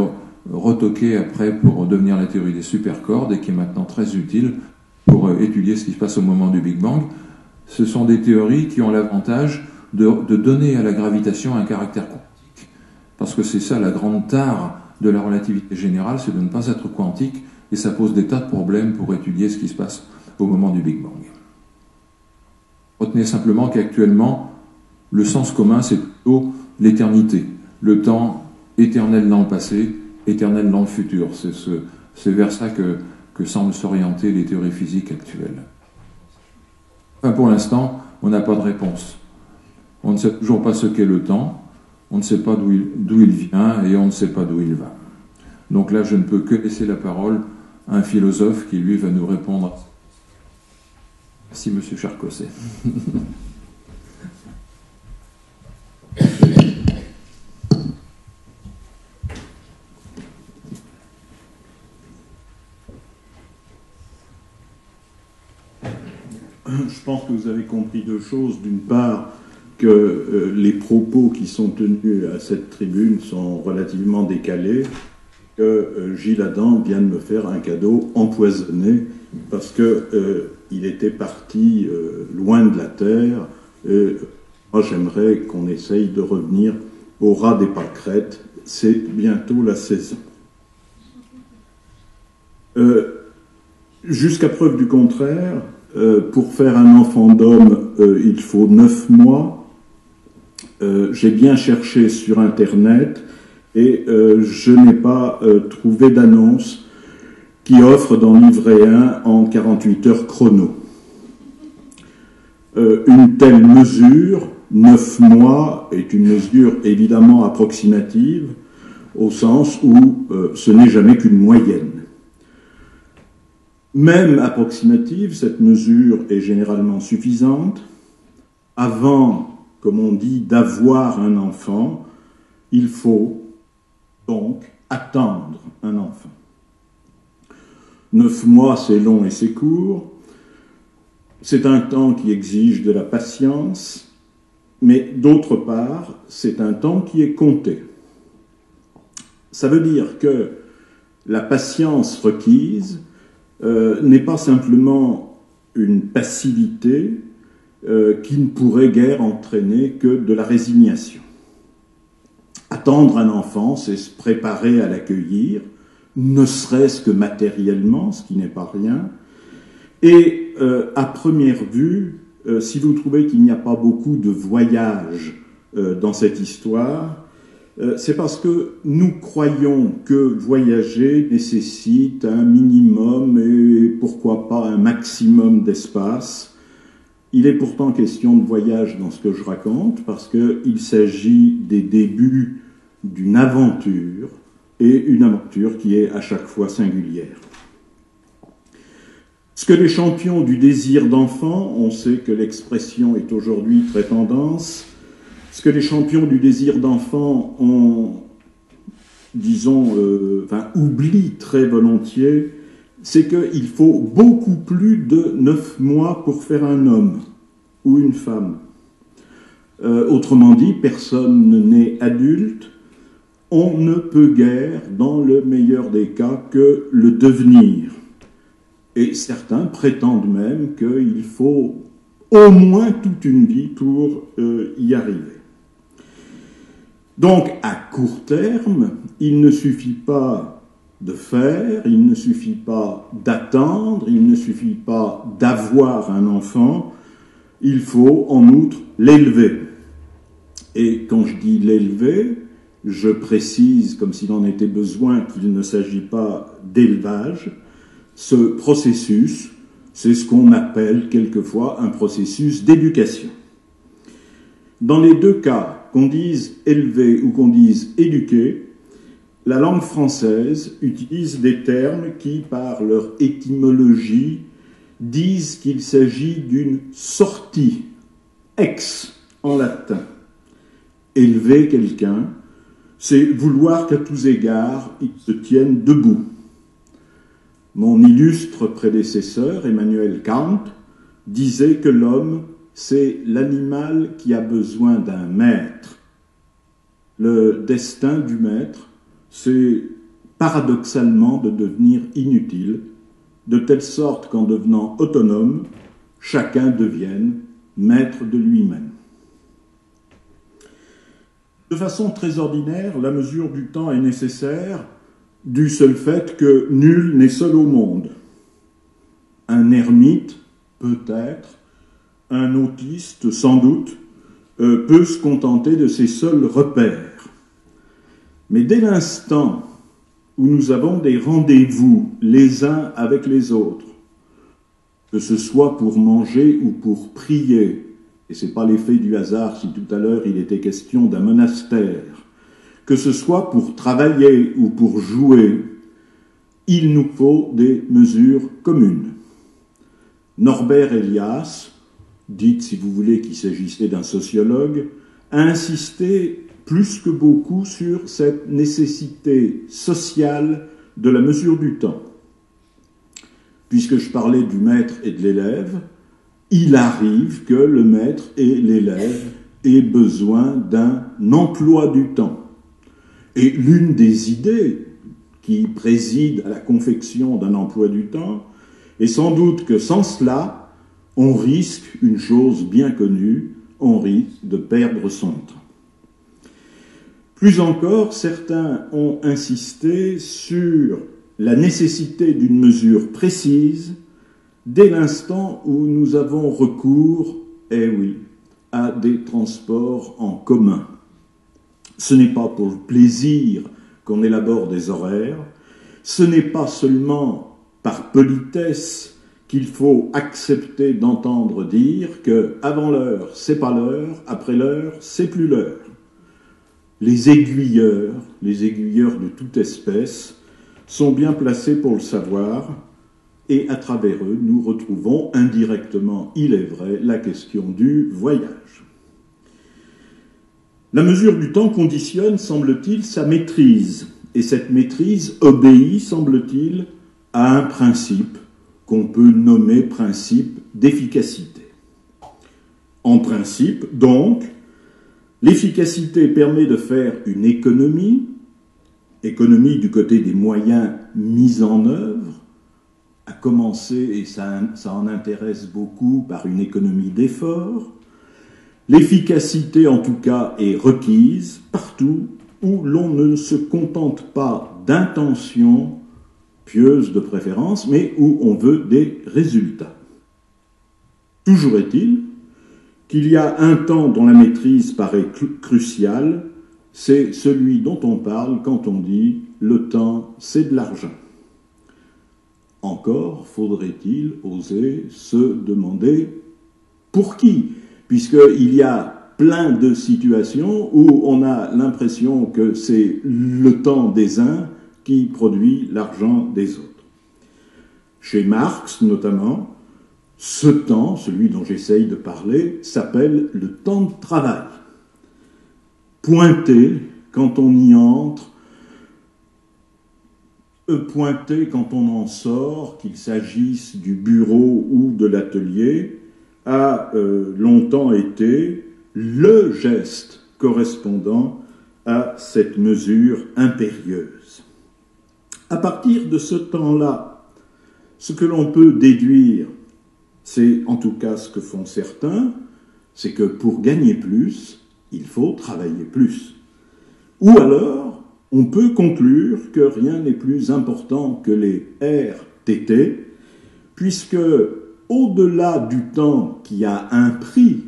retoquée après pour devenir la théorie des supercordes et qui est maintenant très utile pour étudier ce qui se passe au moment du Big Bang. Ce sont des théories qui ont l'avantage de donner à la gravitation un caractère quantique, parce que c'est ça la grande tare de la relativité générale, c'est de ne pas être quantique, et ça pose des tas de problèmes pour étudier ce qui se passe au moment du Big Bang. Retenez simplement qu'actuellement, le sens commun, c'est plutôt l'éternité, le temps éternel dans le passé, éternel dans le futur. C'est vers ça que semblent s'orienter les théories physiques actuelles. Enfin, pour l'instant, on n'a pas de réponse. On ne sait toujours pas ce qu'est le temps, on ne sait pas d'où il vient et on ne sait pas d'où il va. Donc là, je ne peux que laisser la parole à un philosophe qui, lui, va nous répondre. Merci, Monsieur Charcosset. Je pense que vous avez compris deux choses. D'une part, que les propos qui sont tenus à cette tribune sont relativement décalés, que Gilles Adam vient de me faire un cadeau empoisonné parce qu'il était parti loin de la terre. Et moi, j'aimerais qu'on essaye de revenir au ras des pâquerettes. C'est bientôt la saison. Jusqu'à preuve du contraire, pour faire un enfant d'homme, il faut 9 mois. J'ai bien cherché sur Internet et je n'ai pas trouvé d'annonce qui offre d'en livrer un en 48 heures chrono. Une telle mesure, 9 mois, est une mesure évidemment approximative, au sens où ce n'est jamais qu'une moyenne. Même approximative, cette mesure est généralement suffisante. Avant, comme on dit, d'avoir un enfant, il faut donc attendre un enfant. 9 mois, c'est long et c'est court. C'est un temps qui exige de la patience, mais d'autre part, c'est un temps qui est compté. Ça veut dire que la patience requise n'est pas simplement une passivité qui ne pourrait guère entraîner que de la résignation. Attendre un enfant, c'est se préparer à l'accueillir, ne serait-ce que matériellement, ce qui n'est pas rien. Et à première vue, si vous trouvez qu'il n'y a pas beaucoup de voyages dans cette histoire, c'est parce que nous croyons que voyager nécessite un minimum et pourquoi pas un maximum d'espace. Il est pourtant question de voyage dans ce que je raconte parce qu'il s'agit des débuts d'une aventure et une aventure qui est à chaque fois singulière. Ce que les champions du désir d'enfant, on sait que l'expression est aujourd'hui très tendance, ce que les champions du désir d'enfant ont, disons, oublient très volontiers, c'est qu'il faut beaucoup plus de 9 mois pour faire un homme ou une femme. Autrement dit, personne n'est adulte, on ne peut guère, dans le meilleur des cas, que le devenir. Et certains prétendent même qu'il faut au moins toute une vie pour y arriver. Donc, à court terme, il ne suffit pas de faire, il ne suffit pas d'attendre, il ne suffit pas d'avoir un enfant, il faut en outre l'élever. Et quand je dis l'élever, je précise, comme s'il en était besoin, qu'il ne s'agit pas d'élevage. Ce processus, c'est ce qu'on appelle quelquefois un processus d'éducation. Dans les deux cas, qu'on dise élever ou qu'on dise éduquer, la langue française utilise des termes qui, par leur étymologie, disent qu'il s'agit d'une sortie, ex en latin. Élever quelqu'un, c'est vouloir qu'à tous égards il se tienne debout. Mon illustre prédécesseur, Emmanuel Kant, disait que l'homme, c'est l'animal qui a besoin d'un maître. Le destin du maître, c'est paradoxalement de devenir inutile, de telle sorte qu'en devenant autonome, chacun devienne maître de lui-même. De façon très ordinaire, la mesure du temps est nécessaire du seul fait que nul n'est seul au monde. Un ermite, peut-être, un autiste, sans doute, peut se contenter de ses seuls repères. Mais dès l'instant où nous avons des rendez-vous les uns avec les autres, que ce soit pour manger ou pour prier, et ce n'est pas l'effet du hasard si tout à l'heure il était question d'un monastère, que ce soit pour travailler ou pour jouer, il nous faut des mesures communes. Norbert Elias, dites si vous voulez qu'il s'agissait d'un sociologue, a insisté plus que beaucoup sur cette nécessité sociale de la mesure du temps. Puisque je parlais du maître et de l'élève, il arrive que le maître et l'élève aient besoin d'un emploi du temps. Et l'une des idées qui préside à la confection d'un emploi du temps est sans doute que sans cela, on risque une chose bien connue, on risque de perdre son temps. Plus encore, certains ont insisté sur la nécessité d'une mesure précise dès l'instant où nous avons recours, eh oui, à des transports en commun. Ce n'est pas pour le plaisir qu'on élabore des horaires, ce n'est pas seulement par politesse qu'il faut accepter d'entendre dire que avant l'heure, c'est pas l'heure, après l'heure, c'est plus l'heure. Les aiguilleurs de toute espèce, sont bien placés pour le savoir, et à travers eux, nous retrouvons indirectement, il est vrai, la question du voyage. La mesure du temps conditionne, semble-t-il, sa maîtrise, et cette maîtrise obéit, semble-t-il, à un principe qu'on peut nommer principe d'efficacité. En principe, donc, l'efficacité permet de faire une économie du côté des moyens mis en œuvre, à commencer, et ça en intéresse beaucoup, par une économie d'effort. L'efficacité, en tout cas, est requise partout où l'on ne se contente pas d'intentions pieuses de préférence, mais où on veut des résultats. Toujours est-il qu'il y a un temps dont la maîtrise paraît cruciale, c'est celui dont on parle quand on dit « le temps, c'est de l'argent ». Encore faudrait-il oser se demander pour qui, puisqu'il y a plein de situations où on a l'impression que c'est le temps des uns qui produit l'argent des autres. Chez Marx, notamment, ce temps, celui dont j'essaye de parler, s'appelle le temps de travail. Pointé quand on y entre, pointé quand on en sort, qu'il s'agisse du bureau ou de l'atelier, a longtemps été le geste correspondant à cette mesure impérieuse. À partir de ce temps-là, ce que l'on peut déduire, c'est en tout cas ce que font certains, c'est que pour gagner plus, il faut travailler plus. Ou alors, on peut conclure que rien n'est plus important que les RTT, puisque au-delà du temps qui a un prix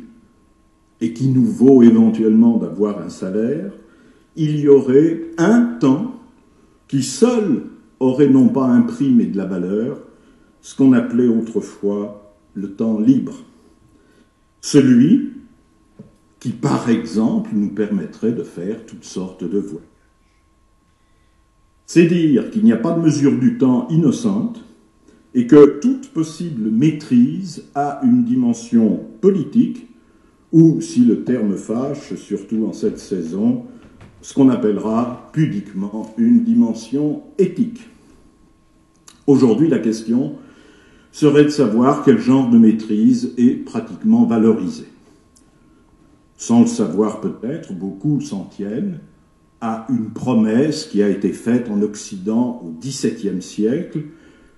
et qui nous vaut éventuellement d'avoir un salaire, il y aurait un temps qui seul aurait non pas un prix mais de la valeur, ce qu'on appelait autrefois le temps libre. Celui qui, par exemple, nous permettrait de faire toutes sortes de voyages. C'est dire qu'il n'y a pas de mesure du temps innocente et que toute possible maîtrise a une dimension politique ou, si le terme fâche, surtout en cette saison, ce qu'on appellera pudiquement une dimension éthique. Aujourd'hui, la question serait de savoir quel genre de maîtrise est pratiquement valorisé. Sans le savoir peut-être, beaucoup s'en tiennent à une promesse qui a été faite en Occident au XVIIe siècle,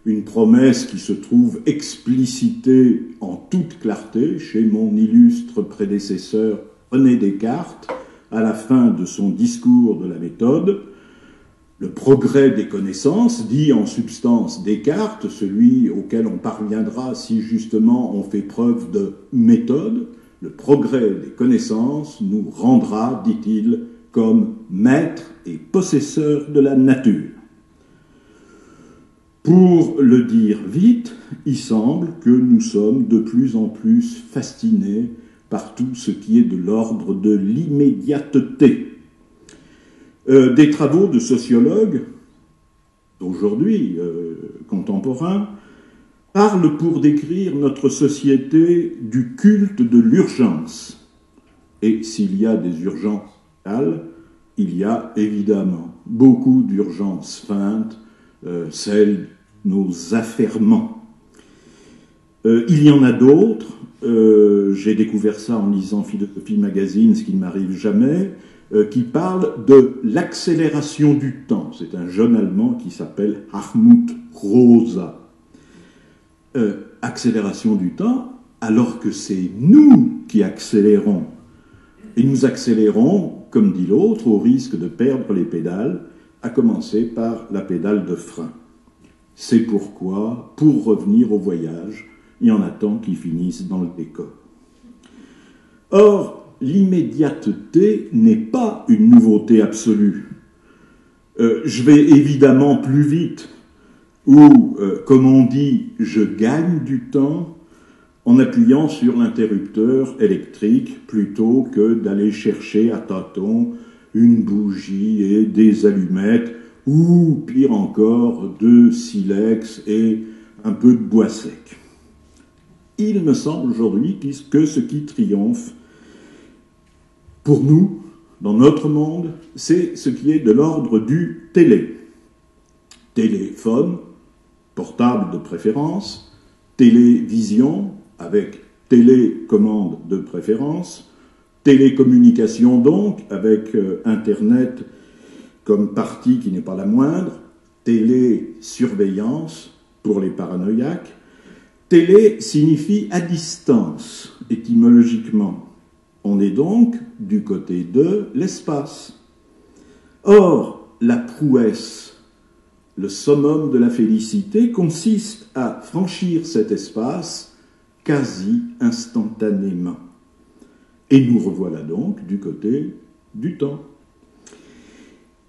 une promesse qui se trouve explicitée en toute clarté chez mon illustre prédécesseur René Descartes, à la fin de son discours de la méthode. Le progrès des connaissances, dit en substance Descartes, celui auquel on parviendra si justement on fait preuve de méthode, le progrès des connaissances nous rendra, dit-il, comme maîtres et possesseurs de la nature. Pour le dire vite, il semble que nous sommes de plus en plus fascinés par tout ce qui est de l'ordre de l'immédiateté. Des travaux de sociologues, aujourd'hui contemporains, parlent pour décrire notre société du culte de l'urgence. Et s'il y a des urgences vitales, il y a évidemment beaucoup d'urgences feintes, celles de nos affairements. Il y en a d'autres, j'ai découvert ça en lisant Philosophie Magazine, ce qui ne m'arrive jamais, qui parle de l'accélération du temps. C'est un jeune Allemand qui s'appelle Hartmut Rosa. Accélération du temps, alors que c'est nous qui accélérons. Et nous accélérons, comme dit l'autre, au risque de perdre les pédales, à commencer par la pédale de frein. C'est pourquoi, pour revenir au voyage, il y en a tant qui finissent dans le décor. Or, l'immédiateté n'est pas une nouveauté absolue. Je vais évidemment plus vite, ou, comme on dit, je gagne du temps en appuyant sur l'interrupteur électrique plutôt que d'aller chercher à tâtons une bougie et des allumettes, ou pire encore, 2 silex et un peu de bois sec. Il me semble aujourd'hui que ce qui triomphe pour nous, dans notre monde, c'est ce qui est de l'ordre du téléphone, portable de préférence, télévision, avec télécommande de préférence, télécommunication donc, avec Internet comme partie qui n'est pas la moindre, télésurveillance pour les paranoïaques. Télé signifie à distance, étymologiquement. On est donc du côté de l'espace. Or, la prouesse, le summum de la félicité, consiste à franchir cet espace quasi instantanément. Et nous revoilà donc du côté du temps,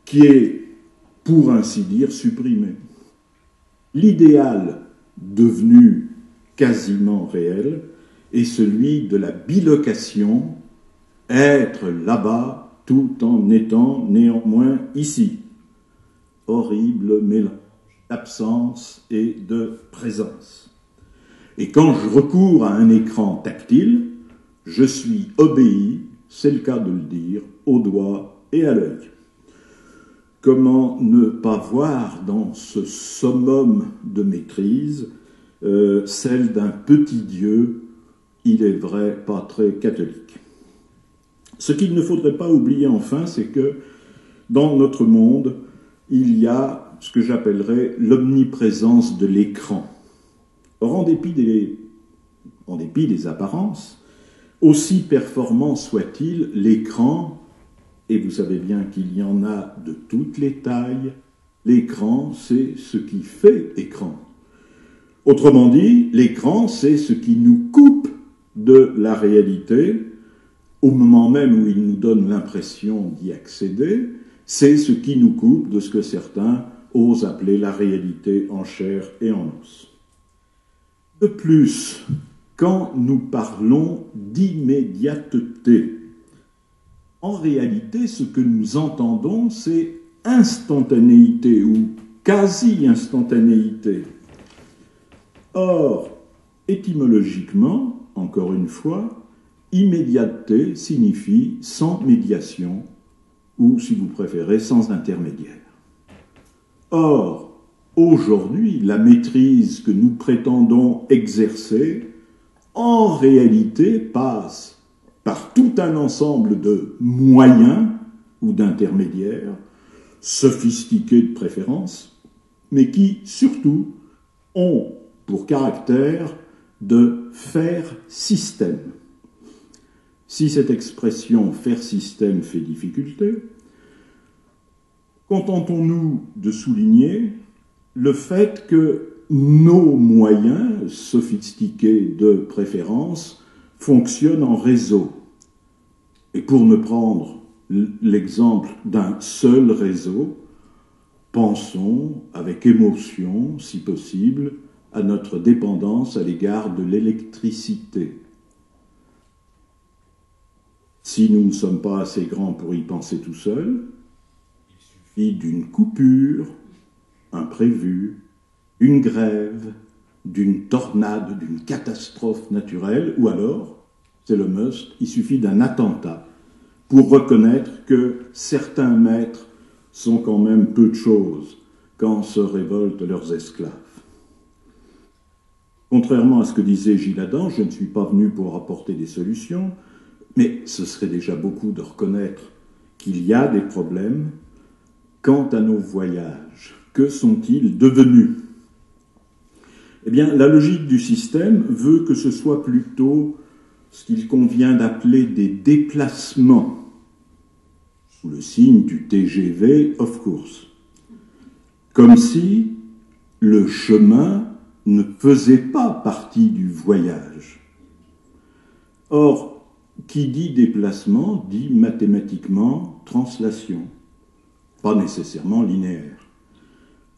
qui est, pour ainsi dire, supprimé. L'idéal devenu quasiment réel est celui de la bilocation, être là-bas tout en étant néanmoins ici. Horrible mélange d'absence et de présence. Et quand je recours à un écran tactile, je suis obéi, c'est le cas de le dire, au doigt et à l'œil. Comment ne pas voir dans ce summum de maîtrise celle d'un petit Dieu, il est vrai, pas très catholique. Ce qu'il ne faudrait pas oublier enfin, c'est que dans notre monde, il y a ce que j'appellerais l'omniprésence de l'écran. Or, en dépit des apparences, aussi performant soit-il, l'écran, et vous savez bien qu'il y en a de toutes les tailles, l'écran, c'est ce qui fait écran. Autrement dit, l'écran, c'est ce qui nous coupe de la réalité, au moment même où il nous donne l'impression d'y accéder, c'est ce qui nous coupe de ce que certains osent appeler la réalité en chair et en os. De plus, quand nous parlons d'immédiateté, en réalité, ce que nous entendons, c'est instantanéité ou quasi-instantanéité. Or, étymologiquement, encore une fois, immédiateté signifie sans médiation, ou, si vous préférez, sans intermédiaire. Or, aujourd'hui, la maîtrise que nous prétendons exercer, en réalité, passe par tout un ensemble de moyens ou d'intermédiaires, sophistiqués de préférence, mais qui, surtout, ont pour caractère de faire système. Si cette expression « faire système » fait difficulté, contentons-nous de souligner le fait que nos moyens sophistiqués de préférence fonctionnent en réseau. Et pour ne prendre l'exemple d'un seul réseau, pensons avec émotion, si possible, à notre dépendance à l'égard de l'électricité. Si nous ne sommes pas assez grands pour y penser tout seuls, il suffit d'une coupure imprévue, une grève, d'une tornade, d'une catastrophe naturelle, ou alors, c'est le must, il suffit d'un attentat pour reconnaître que certains maîtres sont quand même peu de choses quand se révoltent leurs esclaves. Contrairement à ce que disait Gilles Adam, je ne suis pas venu pour apporter des solutions, mais ce serait déjà beaucoup de reconnaître qu'il y a des problèmes quant à nos voyages. Que sont-ils devenus? Eh bien, la logique du système veut que ce soit plutôt ce qu'il convient d'appeler des déplacements, sous le signe du TGV of course, comme si le chemin ne faisait pas partie du voyage. Or, qui dit déplacement dit mathématiquement translation, pas nécessairement linéaire.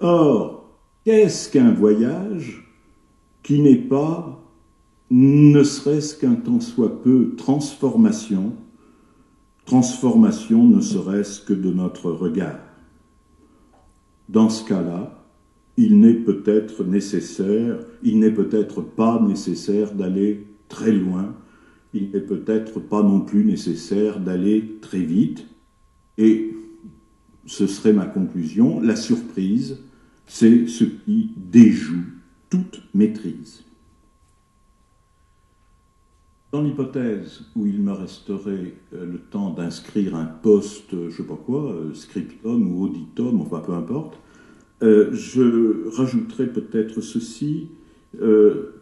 Or, qu'est-ce qu'un voyage qui n'est pas, ne serait-ce qu'un tant soit peu, transformation ne serait-ce que de notre regard. Dans ce cas-là, il n'est peut-être pas nécessaire d'aller très loin, il n'est peut-être pas non plus nécessaire d'aller très vite, et ce serait ma conclusion, la surprise, c'est ce qui déjoue toute maîtrise. Dans l'hypothèse où il me resterait le temps d'inscrire un post, je ne sais pas quoi, scriptum ou auditum, enfin peu importe, je rajouterai peut-être ceci,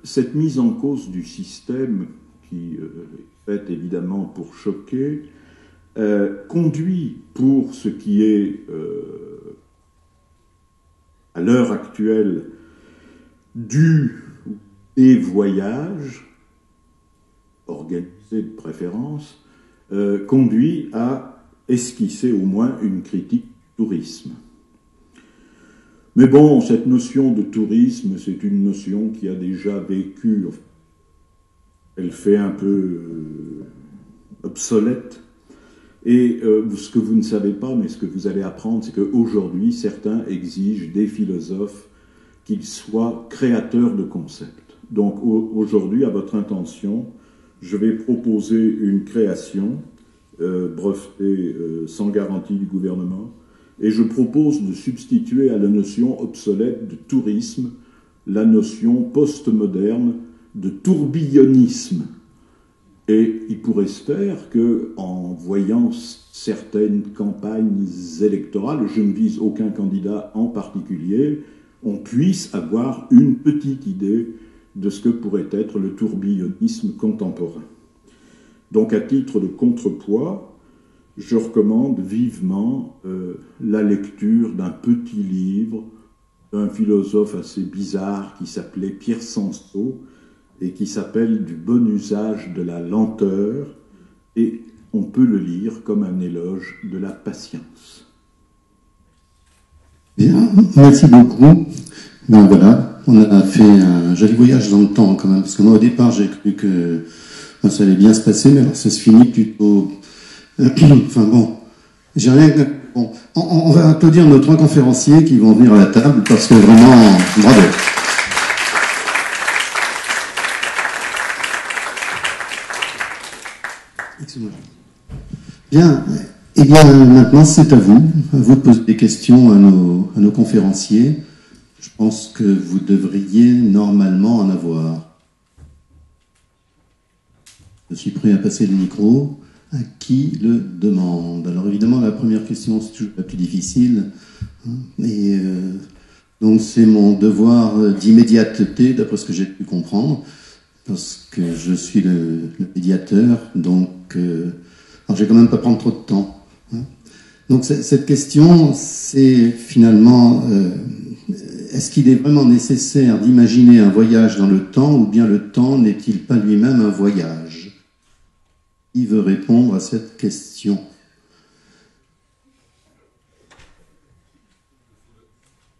cette mise en cause du système qui est faite évidemment pour choquer, conduit pour ce qui est à l'heure actuelle des voyages organisés de préférence, conduit à esquisser au moins une critique du tourisme. Mais bon, cette notion de tourisme, c'est une notion qui a déjà vécu, elle fait un peu obsolète. Et ce que vous ne savez pas, mais ce que vous allez apprendre, c'est qu'aujourd'hui, certains exigent des philosophes qu'ils soient créateurs de concepts. Donc aujourd'hui, à votre intention, je vais proposer une création brevetée sans garantie du gouvernement, et je propose de substituer à la notion obsolète de tourisme la notion postmoderne de tourbillonnisme. Et il pourrait se faire qu'en voyant certaines campagnes électorales, je ne vise aucun candidat en particulier, on puisse avoir une petite idée de ce que pourrait être le tourbillonnisme contemporain. Donc à titre de contrepoids, je recommande vivement la lecture d'un petit livre d'un philosophe assez bizarre qui s'appelait Pierre Sanso et qui s'appelle « Du bon usage de la lenteur », et on peut le lire comme un éloge de la patience. Bien, merci beaucoup. Ben voilà, on a fait un joli voyage dans le temps quand même, parce que moi au départ j'ai cru que ça allait bien se passer, mais alors ça se finit plutôt... enfin bon, j'ai rien... Bon, on va applaudir nos 3 conférenciers qui vont venir à la table, parce que vraiment, bravo. Bien, et bien maintenant c'est à vous de poser des questions à nos conférenciers. Je pense que vous devriez normalement en avoir. Je suis prêt à passer le micro à qui le demande. Alors évidemment, la première question, c'est toujours la plus difficile. Et donc c'est mon devoir d'immédiateté, d'après ce que j'ai pu comprendre, parce que je suis le médiateur, donc alors je vais quand même pas prendre trop de temps. Donc cette question, c'est finalement, est-ce qu'il est vraiment nécessaire d'imaginer un voyage dans le temps, ou bien le temps n'est-il pas lui-même un voyage? Qui veut répondre à cette question?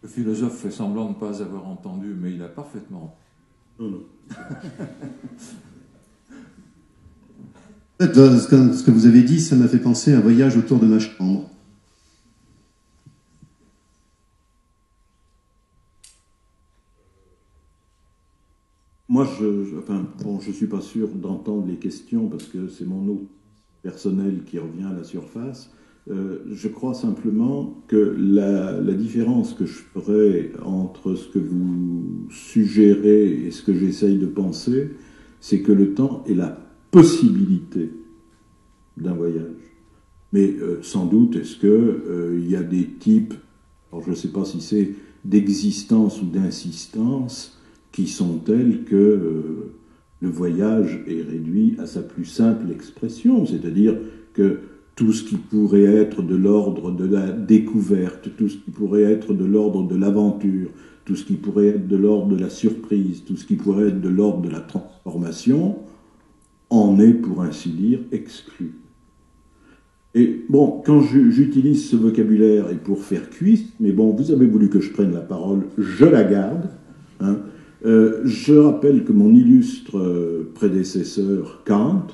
Le philosophe fait semblant de ne pas avoir entendu, mais il a parfaitement. Non, non. En fait, ce que vous avez dit, ça m'a fait penser à un voyage autour de ma chambre. Moi, je suis pas sûr d'entendre les questions parce que c'est mon eau personnel qui revient à la surface. Je crois simplement que la différence que je ferai entre ce que vous suggérez et ce que j'essaye de penser, c'est que le temps est la possibilité d'un voyage. Mais sans doute, est-ce que il y a des types, alors je ne sais pas si c'est d'existence ou d'insistance, qui sont tels que le voyage est réduit à sa plus simple expression, c'est-à-dire que tout ce qui pourrait être de l'ordre de la découverte, tout ce qui pourrait être de l'ordre de l'aventure, tout ce qui pourrait être de l'ordre de la surprise, tout ce qui pourrait être de l'ordre de la transformation, en est, pour ainsi dire, exclu. Et bon, quand j'utilise ce vocabulaire, et pour faire cuisse, mais bon, vous avez voulu que je prenne la parole, je la garde, hein. Je rappelle que mon illustre prédécesseur, Kant,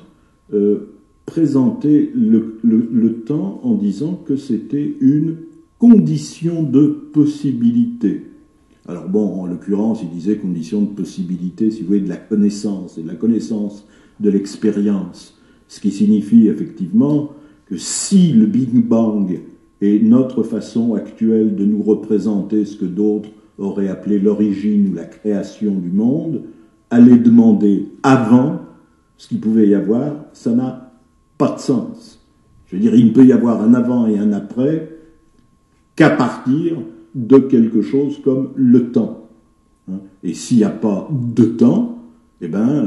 présentait le temps en disant que c'était une condition de possibilité. Alors bon, en l'occurrence, il disait condition de possibilité, si vous voulez, de la connaissance, et de la connaissance de l'expérience. Ce qui signifie effectivement que si le Big Bang est notre façon actuelle de nous représenter ce que d'autres auraient appelé l'origine ou la création du monde, aller demander avant ce qu'il pouvait y avoir, ça n'a pas de sens. Je veux dire, il ne peut y avoir un avant et un après qu'à partir de quelque chose comme le temps. Et s'il n'y a pas de temps, eh ben,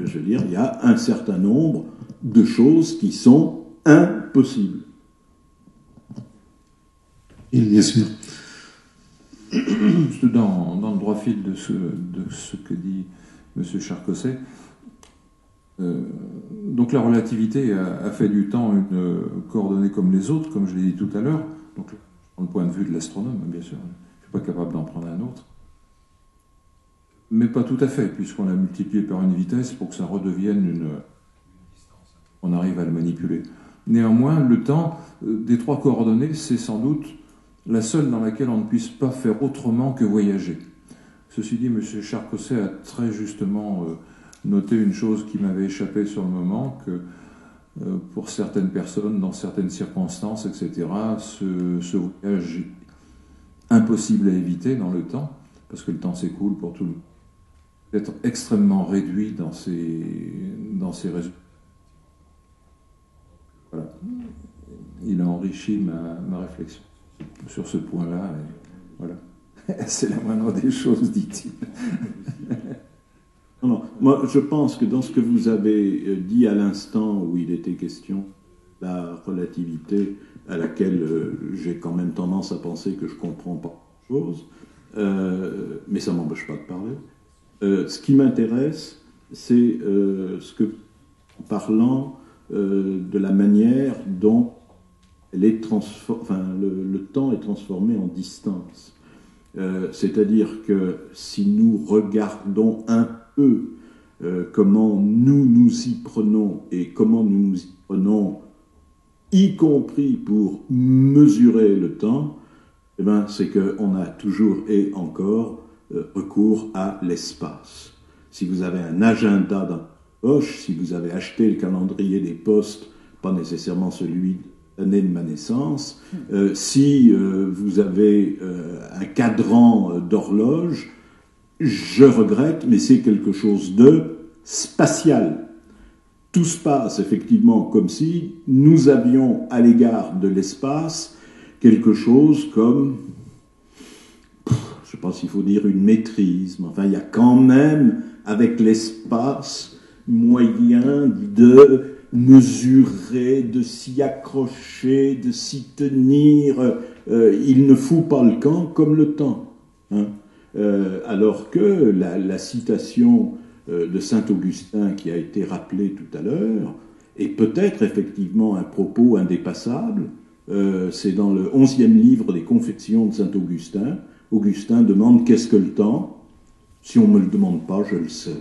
je veux dire, il y a un certain nombre de choses qui sont impossibles. Et bien sûr. Juste dans le droit fil de ce que dit M. Charcosset, donc la relativité a fait du temps une coordonnée comme les autres, comme je l'ai dit tout à l'heure, donc dans le point de vue de l'astronome, bien sûr, je ne suis pas capable d'en prendre un autre, mais pas tout à fait, puisqu'on l'a multiplié par une vitesse pour que ça redevienne une distance, on arrive à le manipuler. Néanmoins, le temps des trois coordonnées, c'est sans doute la seule dans laquelle on ne puisse pas faire autrement que voyager. Ceci dit, M. Charcosset a très justement noté une chose qui m'avait échappé sur le moment, que pour certaines personnes, dans certaines circonstances, etc., ce voyage est impossible à éviter dans le temps, parce que le temps s'écoule pour tout le monde, d'être extrêmement réduit dans ses résultats. Voilà. Il a enrichi ma réflexion sur ce point-là. Voilà. C'est la moindre des choses, dit-il. Non, moi, je pense que dans ce que vous avez dit à l'instant où il était question de la relativité, à laquelle j'ai quand même tendance à penser que je ne comprends pas grand-chose, mais ça ne m'empêche pas de parler. Ce qui m'intéresse, c'est ce que, en parlant de la manière dont le temps est transformé en distance. C'est-à-dire que si nous regardons un peu comment nous y prenons et comment nous y prenons, y compris pour mesurer le temps, eh ben, c'est qu'on a toujours et encore recours à l'espace. Si vous avez un agenda dans la poche, si vous avez acheté le calendrier des postes, pas nécessairement celui l'année de ma naissance. Si vous avez un cadran d'horloge, je regrette, mais c'est quelque chose de spatial. Tout se passe effectivement comme si nous avions à l'égard de l'espace quelque chose comme, je ne sais pas s'il faut dire une maîtrise, mais enfin il y a quand même avec l'espace moyen de mesurer, de s'y accrocher, de s'y tenir. Il ne fout pas le camp comme le temps. Hein. Alors que la citation de Saint-Augustin qui a été rappelée tout à l'heure est peut-être effectivement un propos indépassable. C'est dans le 11e livre des Confessions de Saint-Augustin. Augustin demande « Qu'est-ce que le temps ?» Si on ne me le demande pas, je le sais.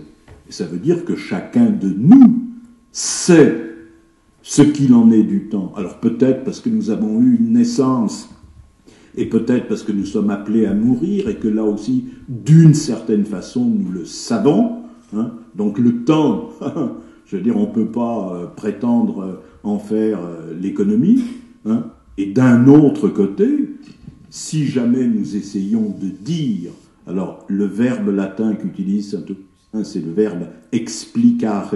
Et ça veut dire que chacun de nous sait ce qu'il en est du temps. Alors peut-être parce que nous avons eu une naissance, et peut-être parce que nous sommes appelés à mourir, et que là aussi, d'une certaine façon, nous le savons. Hein. Donc le temps, je veux dire, on ne peut pas prétendre en faire l'économie. Hein. Et d'un autre côté, si jamais nous essayons de dire, alors le verbe latin qu'utilise Saint-Augustin, c'est le verbe explicare,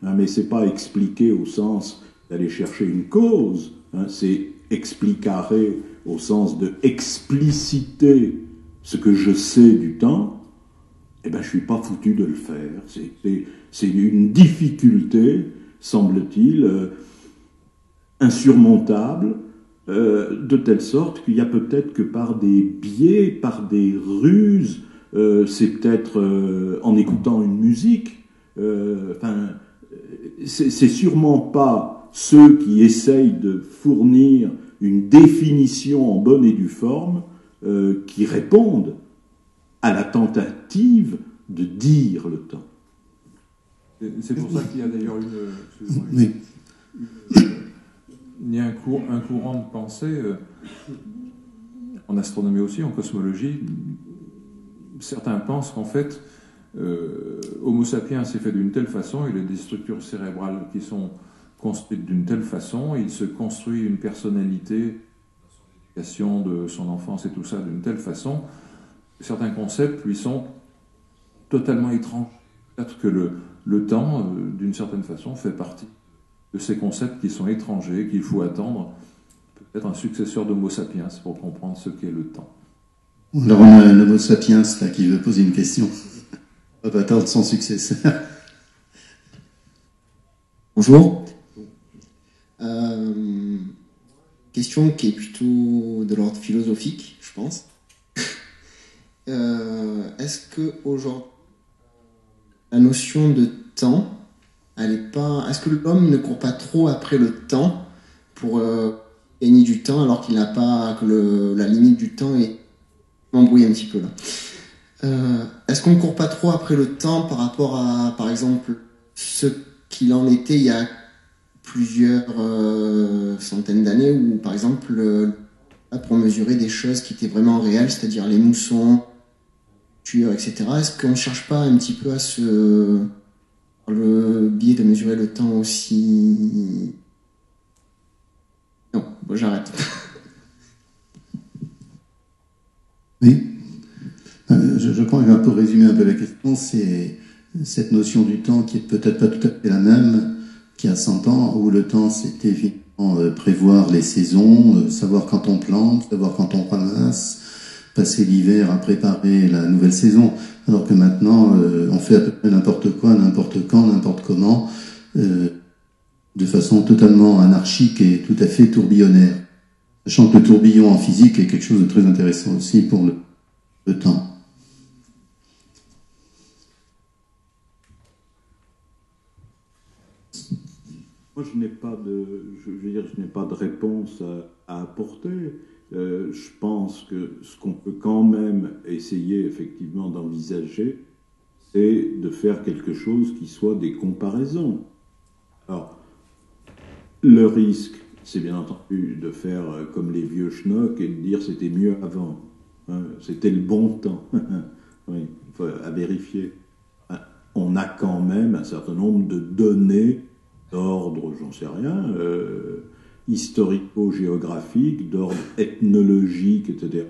hein, mais c'est pas expliquer au sens d'aller chercher une cause, hein, c'est explicare au sens de expliciter ce que je sais du temps. Eh ben, je suis pas foutu de le faire. C'est une difficulté, semble-t-il, insurmontable, de telle sorte qu'il y a peut-être que par des biais, par des ruses, c'est peut-être en écoutant une musique, c'est sûrement pas ceux qui essayent de fournir une définition en bonne et due forme qui répondent à la tentative de dire le temps. C'est pour ça qu'il y a d'ailleurs il y a un courant de pensée en astronomie aussi, en cosmologie. Certains pensent qu'en fait, Homo sapiens s'est fait d'une telle façon, il a des structures cérébrales qui sont construites d'une telle façon, il se construit une personnalité, l'éducation de son enfance et tout ça d'une telle façon, certains concepts lui sont totalement étranges. Peut-être que le temps, d'une certaine façon, fait partie de ces concepts qui sont étrangers, qu'il faut attendre peut-être un successeur d'Homo sapiens pour comprendre ce qu'est le temps. Alors on a un Homo sapiens là qui veut poser une question. On va attendre son successeur. Bonjour. Question qui est plutôt de l'ordre philosophique, je pense. Est-ce que aujourd'hui la notion de temps, est-ce que l'homme ne court pas trop après le temps pour gagner du temps alors qu'il n'a pas que la limite du temps est m'embrouille un petit peu là. Est-ce qu'on ne court pas trop après le temps par rapport à, par exemple, ce qu'il en était il y a plusieurs centaines d'années, où par exemple pour mesurer des choses qui étaient vraiment réelles, c'est-à-dire les moussons, etc. Est-ce qu'on ne cherche pas un petit peu à par le biais de mesurer le temps aussi... Non, bon, j'arrête. Oui. Je crois que pour résumer un peu la question, c'est cette notion du temps qui est peut-être pas tout à fait la même qu'il y a 100 ans, où le temps c'était évidemment prévoir les saisons, savoir quand on plante, savoir quand on ramasse, passer l'hiver à préparer la nouvelle saison, alors que maintenant on fait à peu près n'importe quoi, n'importe quand, n'importe comment, de façon totalement anarchique et tout à fait tourbillonnaire. Sachant que le tourbillon en physique est quelque chose de très intéressant aussi pour le temps. Moi, je n'ai pas de réponse à apporter. Je pense que ce qu'on peut quand même essayer effectivement d'envisager, c'est de faire quelque chose qui soit des comparaisons. Alors, le risque, c'est bien entendu de faire comme les vieux schnocks et de dire c'était mieux avant, hein, c'était le bon temps. Oui, il faut à vérifier. On a quand même un certain nombre de données d'ordre, j'en sais rien, historico-géographiques, d'ordre ethnologique, etc.,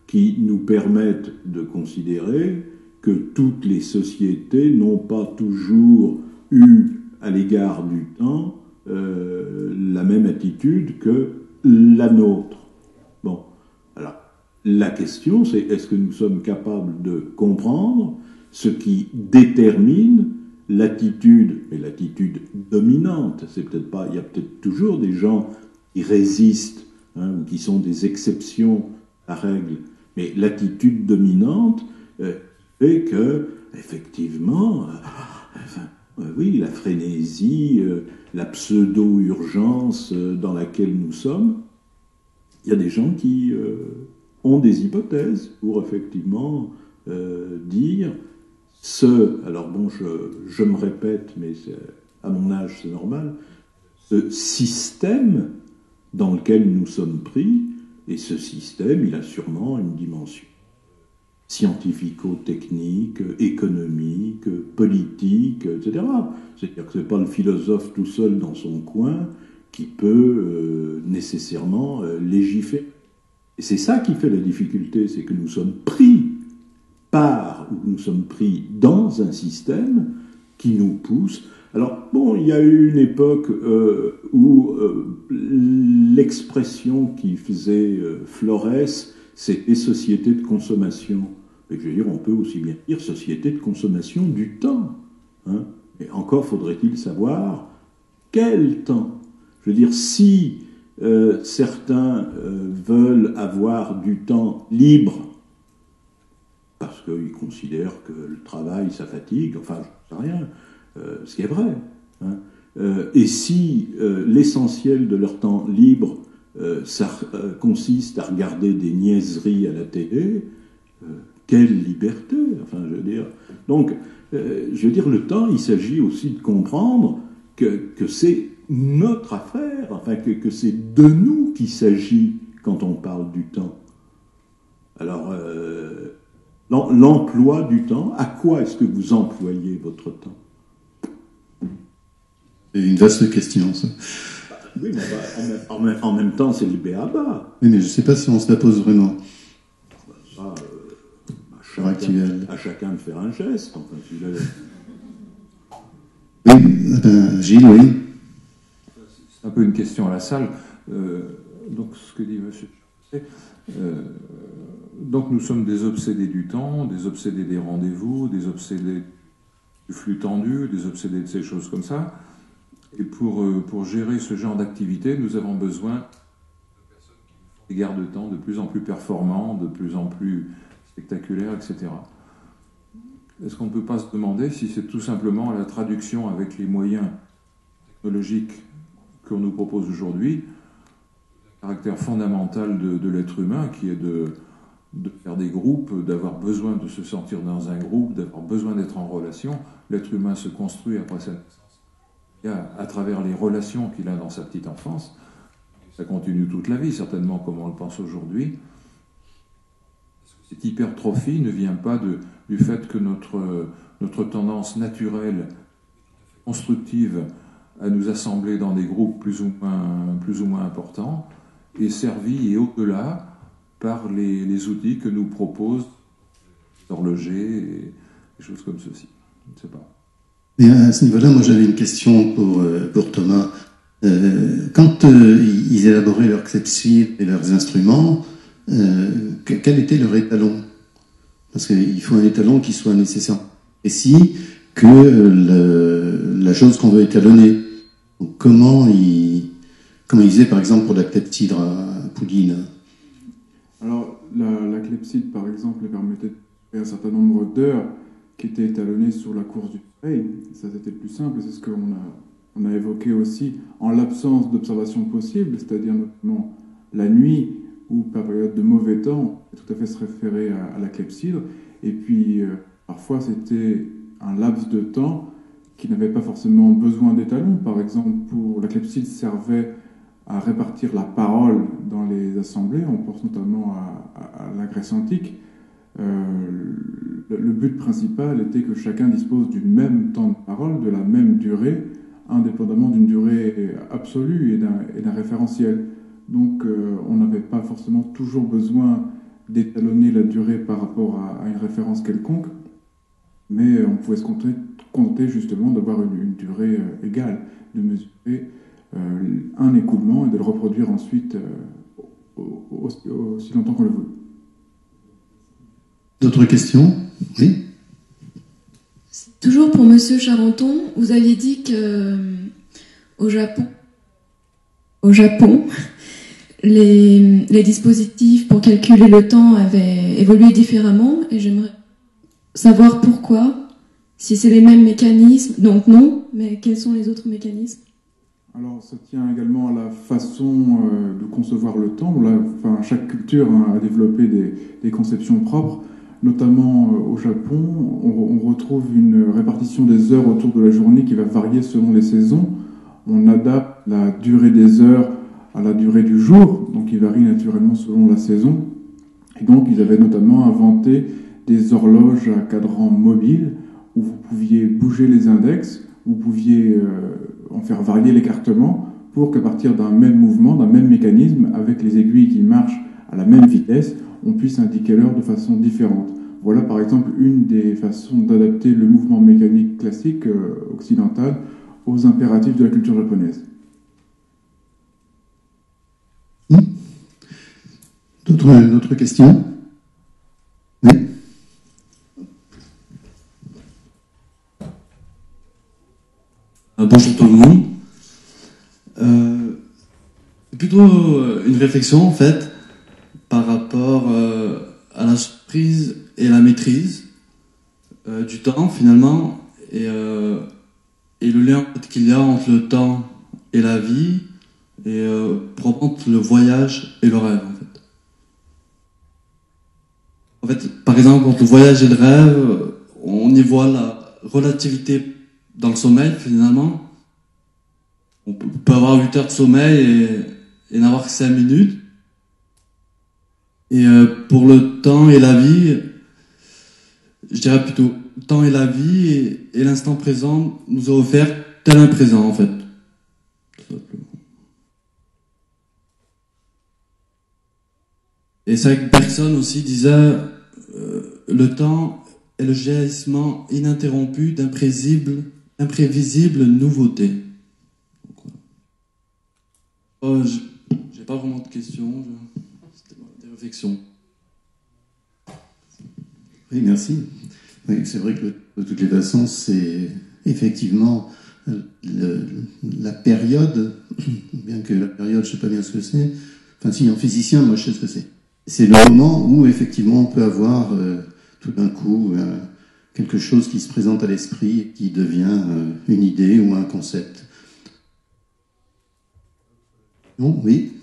qui nous permettent de considérer que toutes les sociétés n'ont pas toujours eu à l'égard du temps la même attitude que la nôtre. Bon, alors la question c'est est-ce que nous sommes capables de comprendre ce qui détermine l'attitude, mais l'attitude dominante, c'est peut-être pas, il y a peut-être toujours des gens qui résistent, hein, ou qui sont des exceptions à la règle, mais l'attitude dominante fait que, effectivement, oui, la frénésie, la pseudo-urgence dans laquelle nous sommes, il y a des gens qui ont des hypothèses pour effectivement dire alors bon, je me répète, mais à mon âge c'est normal, ce système dans lequel nous sommes pris, et ce système, il a sûrement une dimension scientifico-technique, économique, politique, etc. C'est-à-dire que ce n'est pas le philosophe tout seul dans son coin qui peut nécessairement légiférer. Et c'est ça qui fait la difficulté, c'est que nous sommes pris ou nous sommes pris dans un système qui nous pousse. Alors, bon, il y a eu une époque où l'expression qui faisait florès, c'était société de consommation. Et je veux dire, on peut aussi bien dire société de consommation du temps. Hein. Et encore faudrait-il savoir quel temps. Je veux dire, si certains veulent avoir du temps libre, parce qu'ils considèrent que le travail, ça fatigue, enfin, je ne sais rien, ce qui est vrai. Hein. Et si l'essentiel de leur temps libre, ça consiste à regarder des niaiseries à la télé, quelle liberté, enfin, je veux dire. Donc, je veux dire, le temps, il s'agit aussi de comprendre que c'est notre affaire, enfin, que c'est de nous qu'il s'agit quand on parle du temps. Alors, l'emploi du temps, à quoi est-ce que vous employez votre temps? C'est une vaste question, ça. Oui, mais en même temps, c'est le b.a.-ba. Oui, mais je ne sais pas si on se la pose vraiment. Ça, à chacun de faire un geste. Enfin, oui, Gilles, oui. C'est un peu une question à la salle. Donc, ce que dit M. Donc, nous sommes des obsédés du temps, des obsédés des rendez-vous, des obsédés du flux tendu, des obsédés de ces choses comme ça. Et pour gérer ce genre d'activité, nous avons besoin de personnes qui font des gardes de temps de plus en plus performants, de plus en plus spectaculaires, etc. Est-ce qu'on ne peut pas se demander si c'est tout simplement la traduction avec les moyens technologiques qu'on nous propose aujourd'hui, le caractère fondamental de l'être humain, qui est de faire des groupes, d'avoir besoin de se sentir dans un groupe, d'avoir besoin d'être en relation. L'être humain se construit après sa naissance à travers les relations qu'il a dans sa petite enfance. Ça continue toute la vie, certainement, comme on le pense aujourd'hui. Cette hypertrophie ne vient pas du fait que notre tendance naturelle, constructive, à nous assembler dans des groupes plus ou moins importants, est servie et au-delà par les outils que nous proposent l'horloger et des choses comme ceci. Je ne sais pas. Mais à ce niveau-là, moi j'avais une question pour Thomas. Quand ils élaboraient leurs clepsydres et leurs instruments, quel était leur étalon? Parce qu'il faut un étalon qui soit nécessairement précis que la chose qu'on veut étalonner. Donc, comment ils faisaient par exemple pour la clepsydre à Pouline? Alors la clepsydre par exemple permettait de faire un certain nombre d'heures qui étaient étalonnées sur la course du soleil. Ça c'était le plus simple, c'est ce qu'on a évoqué aussi en l'absence d'observation possible, c'est-à-dire notamment la nuit ou par période de mauvais temps, tout à fait se référer à la clepsydre. Et puis parfois c'était un laps de temps qui n'avait pas forcément besoin d'étalons. Par exemple, la clepsydre servait à répartir la parole dans les assemblées. On pense notamment à la Grèce antique. Le but principal était que chacun dispose du même temps de parole, de la même durée, indépendamment d'une durée absolu et d'un référentiel. Donc on n'avait pas forcément toujours besoin d'étalonner la durée par rapport à une référence quelconque, mais on pouvait se contenter justement d'avoir une durée égale, de mesurer un écoulement et de le reproduire ensuite aussi longtemps qu'on le veut. D'autres questions? Oui. Toujours pour Monsieur Charenton, vous aviez dit que au Japon, les dispositifs pour calculer le temps avaient évolué différemment, et j'aimerais savoir pourquoi, si c'est les mêmes mécanismes, donc non, mais quels sont les autres mécanismes? Alors ça tient également à la façon de concevoir le temps. Chaque culture a développé des conceptions propres, notamment au Japon. On retrouve une répartition des heures autour de la journée qui va varier selon les saisons. On adapte la durée des heures à la durée du jour, donc il varie naturellement selon la saison. Et donc ils avaient notamment inventé des horloges à cadran mobile où vous pouviez bouger les index, vous pouviez en faire varier l'écartement pour qu'à partir d'un même mouvement, d'un même mécanisme, avec les aiguilles qui marchent à la même vitesse, on puisse indiquer l'heure de façon différente. Voilà par exemple une des façons d'adapter le mouvement mécanique classique occidental aux impératifs de la culture japonaise. D'autres questions? Oui. Bonjour tout le monde. Plutôt une réflexion en fait par rapport à la surprise et la maîtrise du temps finalement et le lien qu'il y a entre le temps et la vie et entre le voyage et le rêve en fait. En fait, par exemple, entre le voyage et le rêve, on y voit la relativité dans le sommeil, finalement. On peut avoir 8 heures de sommeil et n'avoir que 5 minutes. Et pour le temps et la vie, je dirais plutôt, le temps et la vie et l'instant présent nous a offert tel un présent, en fait. Tout simplement. Et c'est vrai que Bergson aussi disait le temps est le jaillissement ininterrompu d'imprévisibles nouveautés. J'ai pas vraiment de questions, c'était des réflexions. Oui, merci. Oui, c'est vrai que de toutes les façons, c'est effectivement la période, bien que la période, je sais pas bien ce que c'est. Enfin, si, en physicien, moi, je sais ce que c'est. C'est le moment où, effectivement, on peut avoir tout d'un coup quelque chose qui se présente à l'esprit et qui devient une idée ou un concept. Non, oui.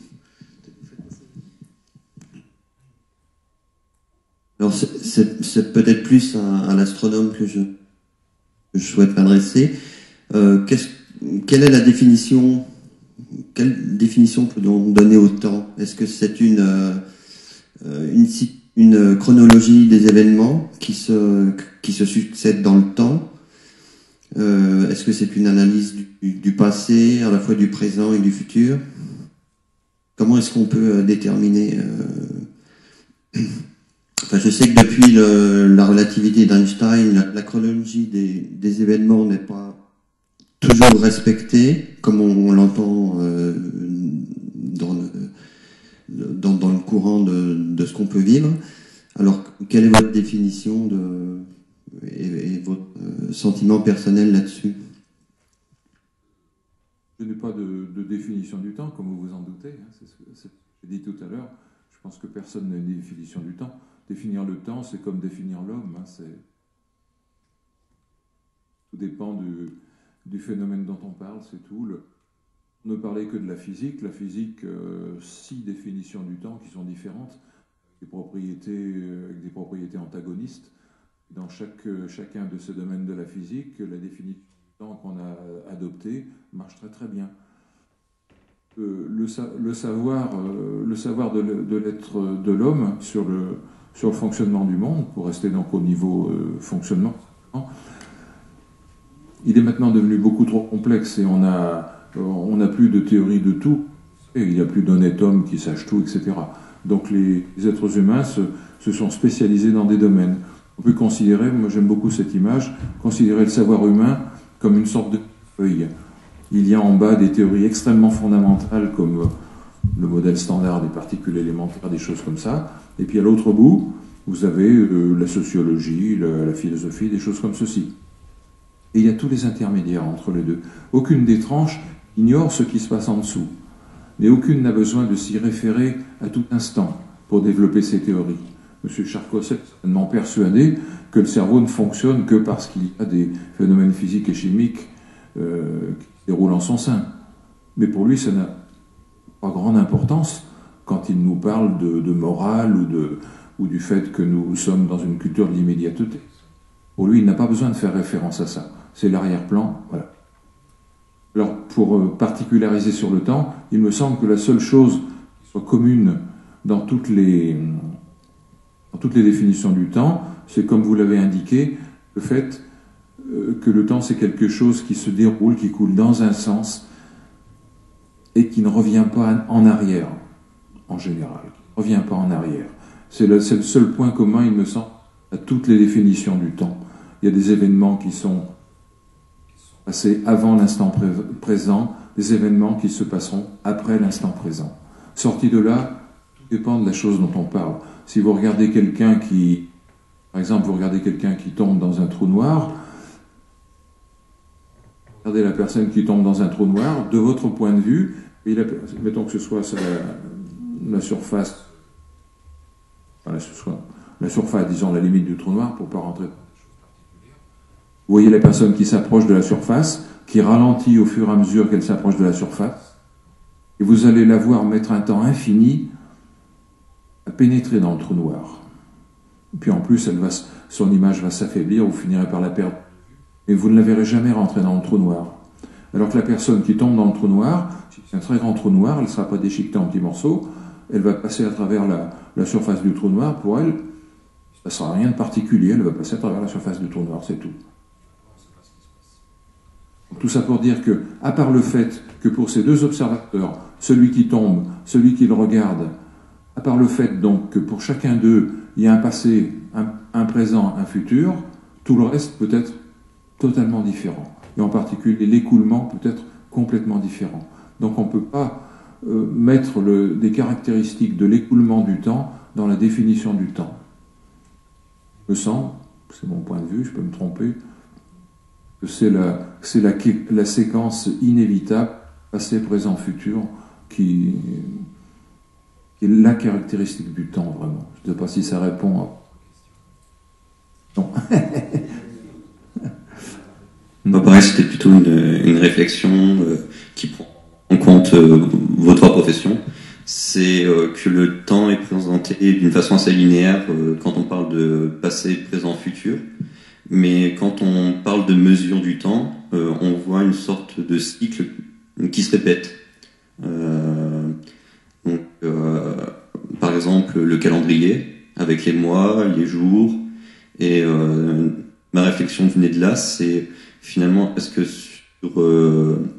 Alors c'est peut-être plus à l'astronome que je souhaite m'adresser. Quelle est la définition? Quelle définition peut-on donner au temps? Est-ce que c'est une chronologie des événements qui se succèdent dans le temps? Est-ce que c'est une analyse du passé, à la fois du présent et du futur? Comment est-ce qu'on peut déterminer Enfin, je sais que depuis la relativité d'Einstein, la chronologie des événements n'est pas toujours respectée, comme on l'entend dans le courant de ce qu'on peut vivre. Alors, quelle est votre définition et votre sentiment personnel là-dessus? Je n'ai pas de définition du temps, comme vous vous en doutez. C'est ce que j'ai dit tout à l'heure. Je pense que personne n'a une définition du temps. Définir le temps, c'est comme définir l'homme. Tout dépend du phénomène dont on parle, c'est tout. On ne parlait que de la physique. La physique, 6 définitions du temps qui sont différentes, avec des propriétés antagonistes. Dans chacun de ces domaines de la physique, la définition du temps qu'on a adoptée marche très très bien. Le savoir de l'être de l'homme sur le fonctionnement du monde, pour rester donc au niveau fonctionnement, il est maintenant devenu beaucoup trop complexe et on a on n'a plus de théorie de tout, et il n'y a plus d'honnête homme qui sache tout, etc. Donc les êtres humains se sont spécialisés dans des domaines. On peut considérer, moi j'aime beaucoup cette image, considérer le savoir humain comme une sorte de feuille. Il y a en bas des théories extrêmement fondamentales comme le modèle standard des particules élémentaires, des choses comme ça. Et puis à l'autre bout, vous avez la sociologie, la philosophie, des choses comme ceci. Et il y a tous les intermédiaires entre les deux. Aucune des tranches ignore ce qui se passe en dessous. Mais aucune n'a besoin de s'y référer à tout instant pour développer ses théories. M. Charcot est certainement persuadé que le cerveau ne fonctionne que parce qu'il y a des phénomènes physiques et chimiques qui se déroulent en son sein. Mais pour lui, ça n'a pas grande importance quand il nous parle de morale ou du fait que nous sommes dans une culture de l'immédiateté. Pour lui, il n'a pas besoin de faire référence à ça. C'est l'arrière-plan, voilà. Alors, pour particulariser sur le temps, il me semble que la seule chose qui soit commune dans toutes les définitions du temps, c'est, comme vous l'avez indiqué, le fait que le temps, c'est quelque chose qui se déroule, qui coule dans un sens et qui ne revient pas en arrière, en général. Qui ne revient pas en arrière. C'est le seul point commun, il me semble, à toutes les définitions du temps. Il y a des événements qui sont passés avant l'instant présent, des événements qui se passeront après l'instant présent. Sorti de là, tout dépend de la chose dont on parle. Si vous regardez quelqu'un qui, par exemple, vous regardez quelqu'un qui tombe dans un trou noir, regardez la personne qui tombe dans un trou noir, de votre point de vue, et mettons que ce soit la surface, enfin, la surface, disons la limite du trou noir, pour ne pas rentrer. Vous voyez la personne qui s'approche de la surface, qui ralentit au fur et à mesure qu'elle s'approche de la surface, et vous allez la voir mettre un temps infini à pénétrer dans le trou noir. Et puis en plus, son image va s'affaiblir, vous finirez par la perdre. Et vous ne la verrez jamais rentrer dans le trou noir. Alors que la personne qui tombe dans le trou noir, si c'est un très grand trou noir, elle ne sera pas déchiquetée en petits morceaux, elle va passer à travers la surface du trou noir. Pour elle, ça ne sera rien de particulier, elle va passer à travers la surface du trou noir, c'est tout. Tout ça pour dire que, à part le fait que pour ces deux observateurs, celui qui tombe, celui qui le regarde, à part le fait donc que pour chacun d'eux, il y a un passé, un présent, un futur, tout le reste peut être totalement différent. Et en particulier, l'écoulement peut être complètement différent. Donc on ne peut pas mettre des caractéristiques de l'écoulement du temps dans la définition du temps. Il me semble, c'est mon point de vue, je peux me tromper, que c'est la séquence inévitable, passé, présent, futur, qui est la caractéristique du temps, vraiment. Je ne sais pas si ça répond à... Non. Pareil, c'était plutôt une réflexion qui prend en compte vos trois professions. C'est que le temps est présenté d'une façon assez linéaire quand on parle de passé, présent, futur. Mais quand on parle de mesure du temps, on voit une sorte de cycle qui se répète. Par exemple, le calendrier, avec les mois, les jours. Et ma réflexion venait de là, c'est finalement, est-ce que sur le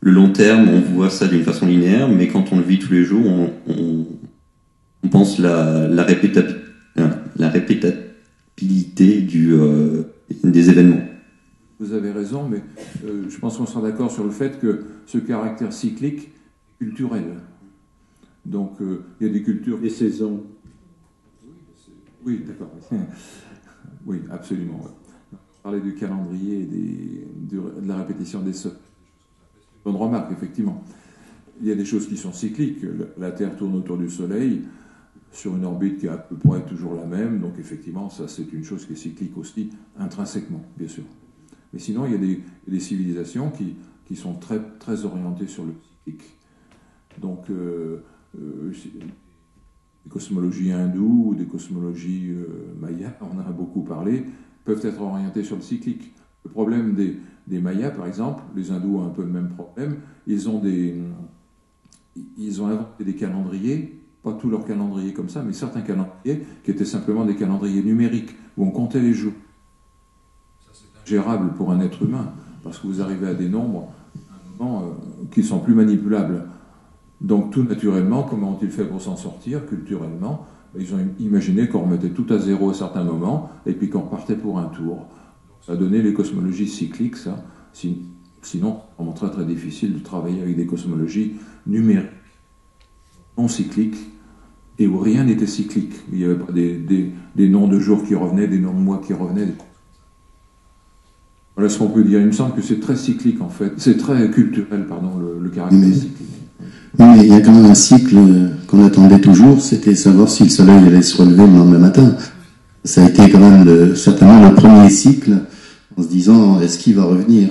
long terme, on voit ça d'une façon linéaire, mais quand on le vit tous les jours, on pense la répétabilité des événements. Vous avez raison, mais je pense qu'on sera d'accord sur le fait que ce caractère cyclique est culturel. Donc, il y a des cultures... Les saisons. Oui, d'accord. Oui, absolument. Ouais. On parlait du calendrier et de la répétition des semaines. Bonne remarque, effectivement. Il y a des choses qui sont cycliques. La Terre tourne autour du Soleil sur une orbite qui est à peu près toujours la même. Donc, effectivement, ça, c'est une chose qui est cyclique aussi, intrinsèquement, bien sûr. Mais sinon, il y a des civilisations qui sont très, très orientées sur le cyclique. Donc, des cosmologies hindoues ou des cosmologies mayas, on en a beaucoup parlé, peuvent être orientées sur le cyclique. Le problème des mayas, par exemple, les hindous ont un peu le même problème, ils ont inventé des calendriers, pas tous leurs calendriers comme ça, mais certains calendriers qui étaient simplement des calendriers numériques, où on comptait les jours. Ça, c'est ingérable pour un être humain, parce que vous arrivez à des nombres qui sont plus manipulables. Donc tout naturellement, comment ont-ils fait pour s'en sortir culturellement? Ils ont imaginé qu'on remettait tout à zéro à certains moments et puis qu'on repartait pour un tour. Ça a donné les cosmologies cycliques, ça. Sinon, c'est vraiment très très difficile de travailler avec des cosmologies numériques, non cycliques, et où rien n'était cyclique. Il n'y avait pas des noms de jours qui revenaient, des noms de mois qui revenaient. Voilà ce qu'on peut dire. Il me semble que c'est très cyclique en fait. C'est très culturel, pardon, le caractère cyclique. Oui, mais il y a quand même un cycle qu'on attendait toujours, c'était savoir si le soleil allait se relever le lendemain matin. Ça a été quand même certainement le premier cycle, en se disant, est-ce qu'il va revenir?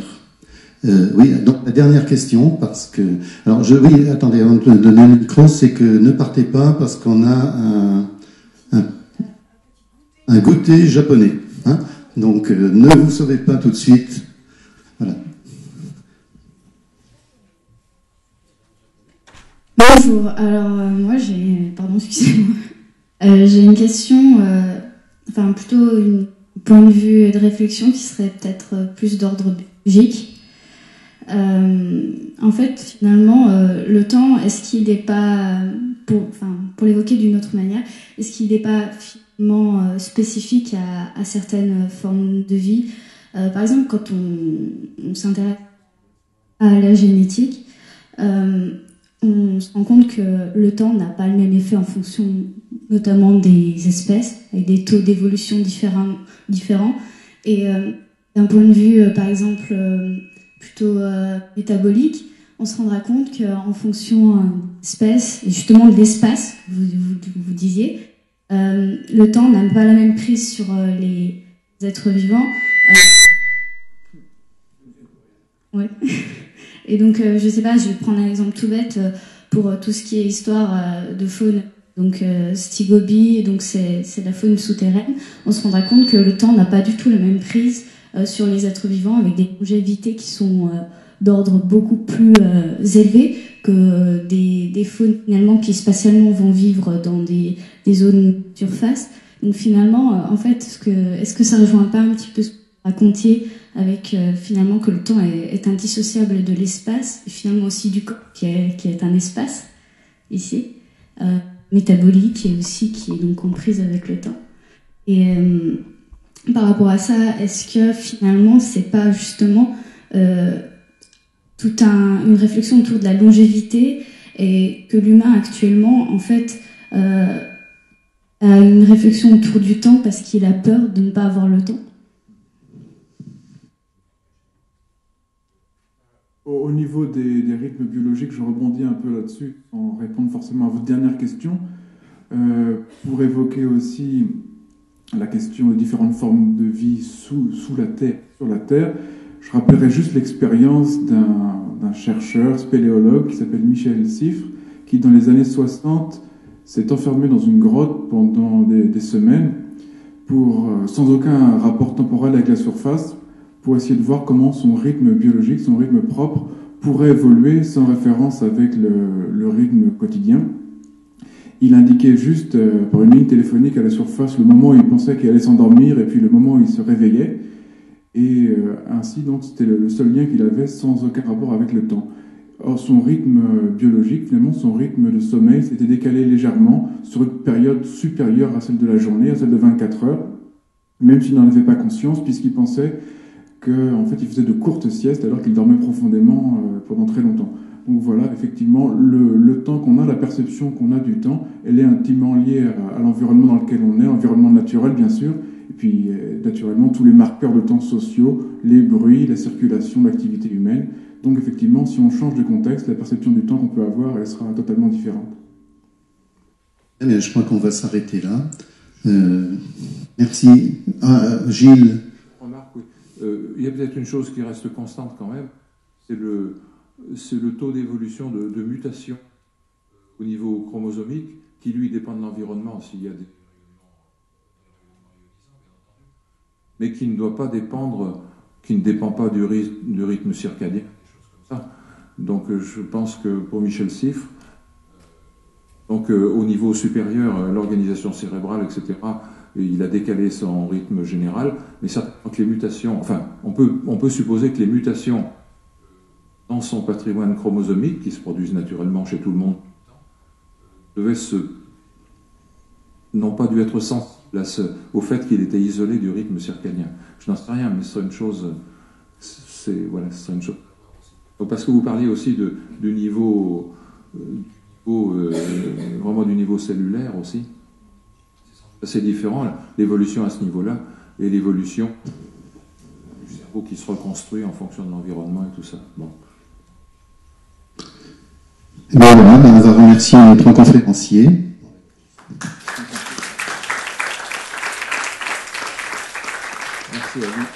Oui, donc la dernière question, parce que... Alors, oui, attendez, avant de donner le micro, c'est que ne partez pas, parce qu'on a un goûter japonais. Hein, donc, ne vous sauvez pas tout de suite. Voilà. Bonjour, alors moi pardon, excusez-moi, j'ai une question, enfin plutôt un point de vue de réflexion qui serait peut-être plus d'ordre biologique. En fait, finalement, le temps, est-ce qu'il n'est pas, pour l'évoquer d'une autre manière, est-ce qu'il n'est pas finalement spécifique à certaines formes de vie? Par exemple, quand on s'intéresse à la génétique, on se rend compte que le temps n'a pas le même effet en fonction notamment des espèces, avec des taux d'évolution différents. Et d'un point de vue, par exemple, plutôt métabolique, on se rendra compte qu'en fonction d'espèces, et justement de l'espace, vous disiez, le temps n'a pas la même prise sur les êtres vivants. Ouais. Et donc, je sais pas, je vais prendre un exemple tout bête pour tout ce qui est histoire de faune. Donc, Stigobi, donc c'est la faune souterraine. On se rendra compte que le temps n'a pas du tout la même prise sur les êtres vivants, avec des longévités qui sont d'ordre beaucoup plus élevé que des faunes finalement qui spatialement vont vivre dans des zones surface. Donc finalement, en fait, est-ce que ça rejoint pas un petit peu ce que vous racontiez avec finalement que le temps est indissociable de l'espace et finalement aussi du corps qui est un espace ici métabolique et aussi qui est donc comprise avec le temps. Et par rapport à ça, est-ce que finalement c'est pas justement toute une réflexion autour de la longévité et que l'humain actuellement en fait a une réflexion autour du temps parce qu'il a peur de ne pas avoir le temps? Au niveau des rythmes biologiques, je rebondis un peu là-dessus, sans répondre forcément à votre dernière question, pour évoquer aussi la question des différentes formes de vie sous la Terre, sur la Terre. Je rappellerai juste l'expérience d'un chercheur spéléologue qui s'appelle Michel Siffre, qui dans les années 60 s'est enfermé dans une grotte pendant des semaines, sans aucun rapport temporel avec la surface, pour essayer de voir comment son rythme biologique, son rythme propre, pourrait évoluer sans référence avec le rythme quotidien. Il indiquait juste par une ligne téléphonique à la surface le moment où il pensait qu'il allait s'endormir et puis le moment où il se réveillait. Et ainsi, donc, c'était le seul lien qu'il avait sans aucun rapport avec le temps. Or, son rythme biologique, finalement, son rythme de sommeil s'était décalé légèrement sur une période supérieure à celle de la journée, à celle de 24 heures, même s'il n'en avait pas conscience, puisqu'il pensait qu'en fait, il faisait de courtes siestes alors qu'il dormait profondément pendant très longtemps. Donc voilà, effectivement, le temps qu'on a, la perception qu'on a du temps, elle est intimement liée à l'environnement dans lequel on est, l'environnement naturel, bien sûr, et puis naturellement tous les marqueurs de temps sociaux, les bruits, la circulation, l'activité humaine. Donc effectivement, si on change de contexte, la perception du temps qu'on peut avoir, elle sera totalement différente. Eh bien, je crois qu'on va s'arrêter là. Merci. Gilles. Remarque, oui. Il y a peut-être une chose qui reste constante quand même, c'est le taux d'évolution de mutation au niveau chromosomique qui lui dépend de l'environnement s'il y a des... mais qui ne doit pas dépendre, qui ne dépend pas du rythme circadien, des choses comme ça. Donc je pense que pour Michel Siffre, donc au niveau supérieur, l'organisation cérébrale, etc., il a décalé son rythme général, mais certainement que les mutations, enfin, on peut supposer que les mutations dans son patrimoine chromosomique, qui se produisent naturellement chez tout le monde, n'ont pas dû être sensibles au fait qu'il était isolé du rythme circadien. Je n'en sais rien, mais ce serait une chose. Voilà, ce serait une chose. Donc, parce que vous parliez aussi du niveau, vraiment du niveau cellulaire aussi. C'est différent, l'évolution à ce niveau-là, et l'évolution du cerveau qui se reconstruit en fonction de l'environnement et tout ça. Bon. Et bien voilà, on va remercier notre conférencier. Merci à vous.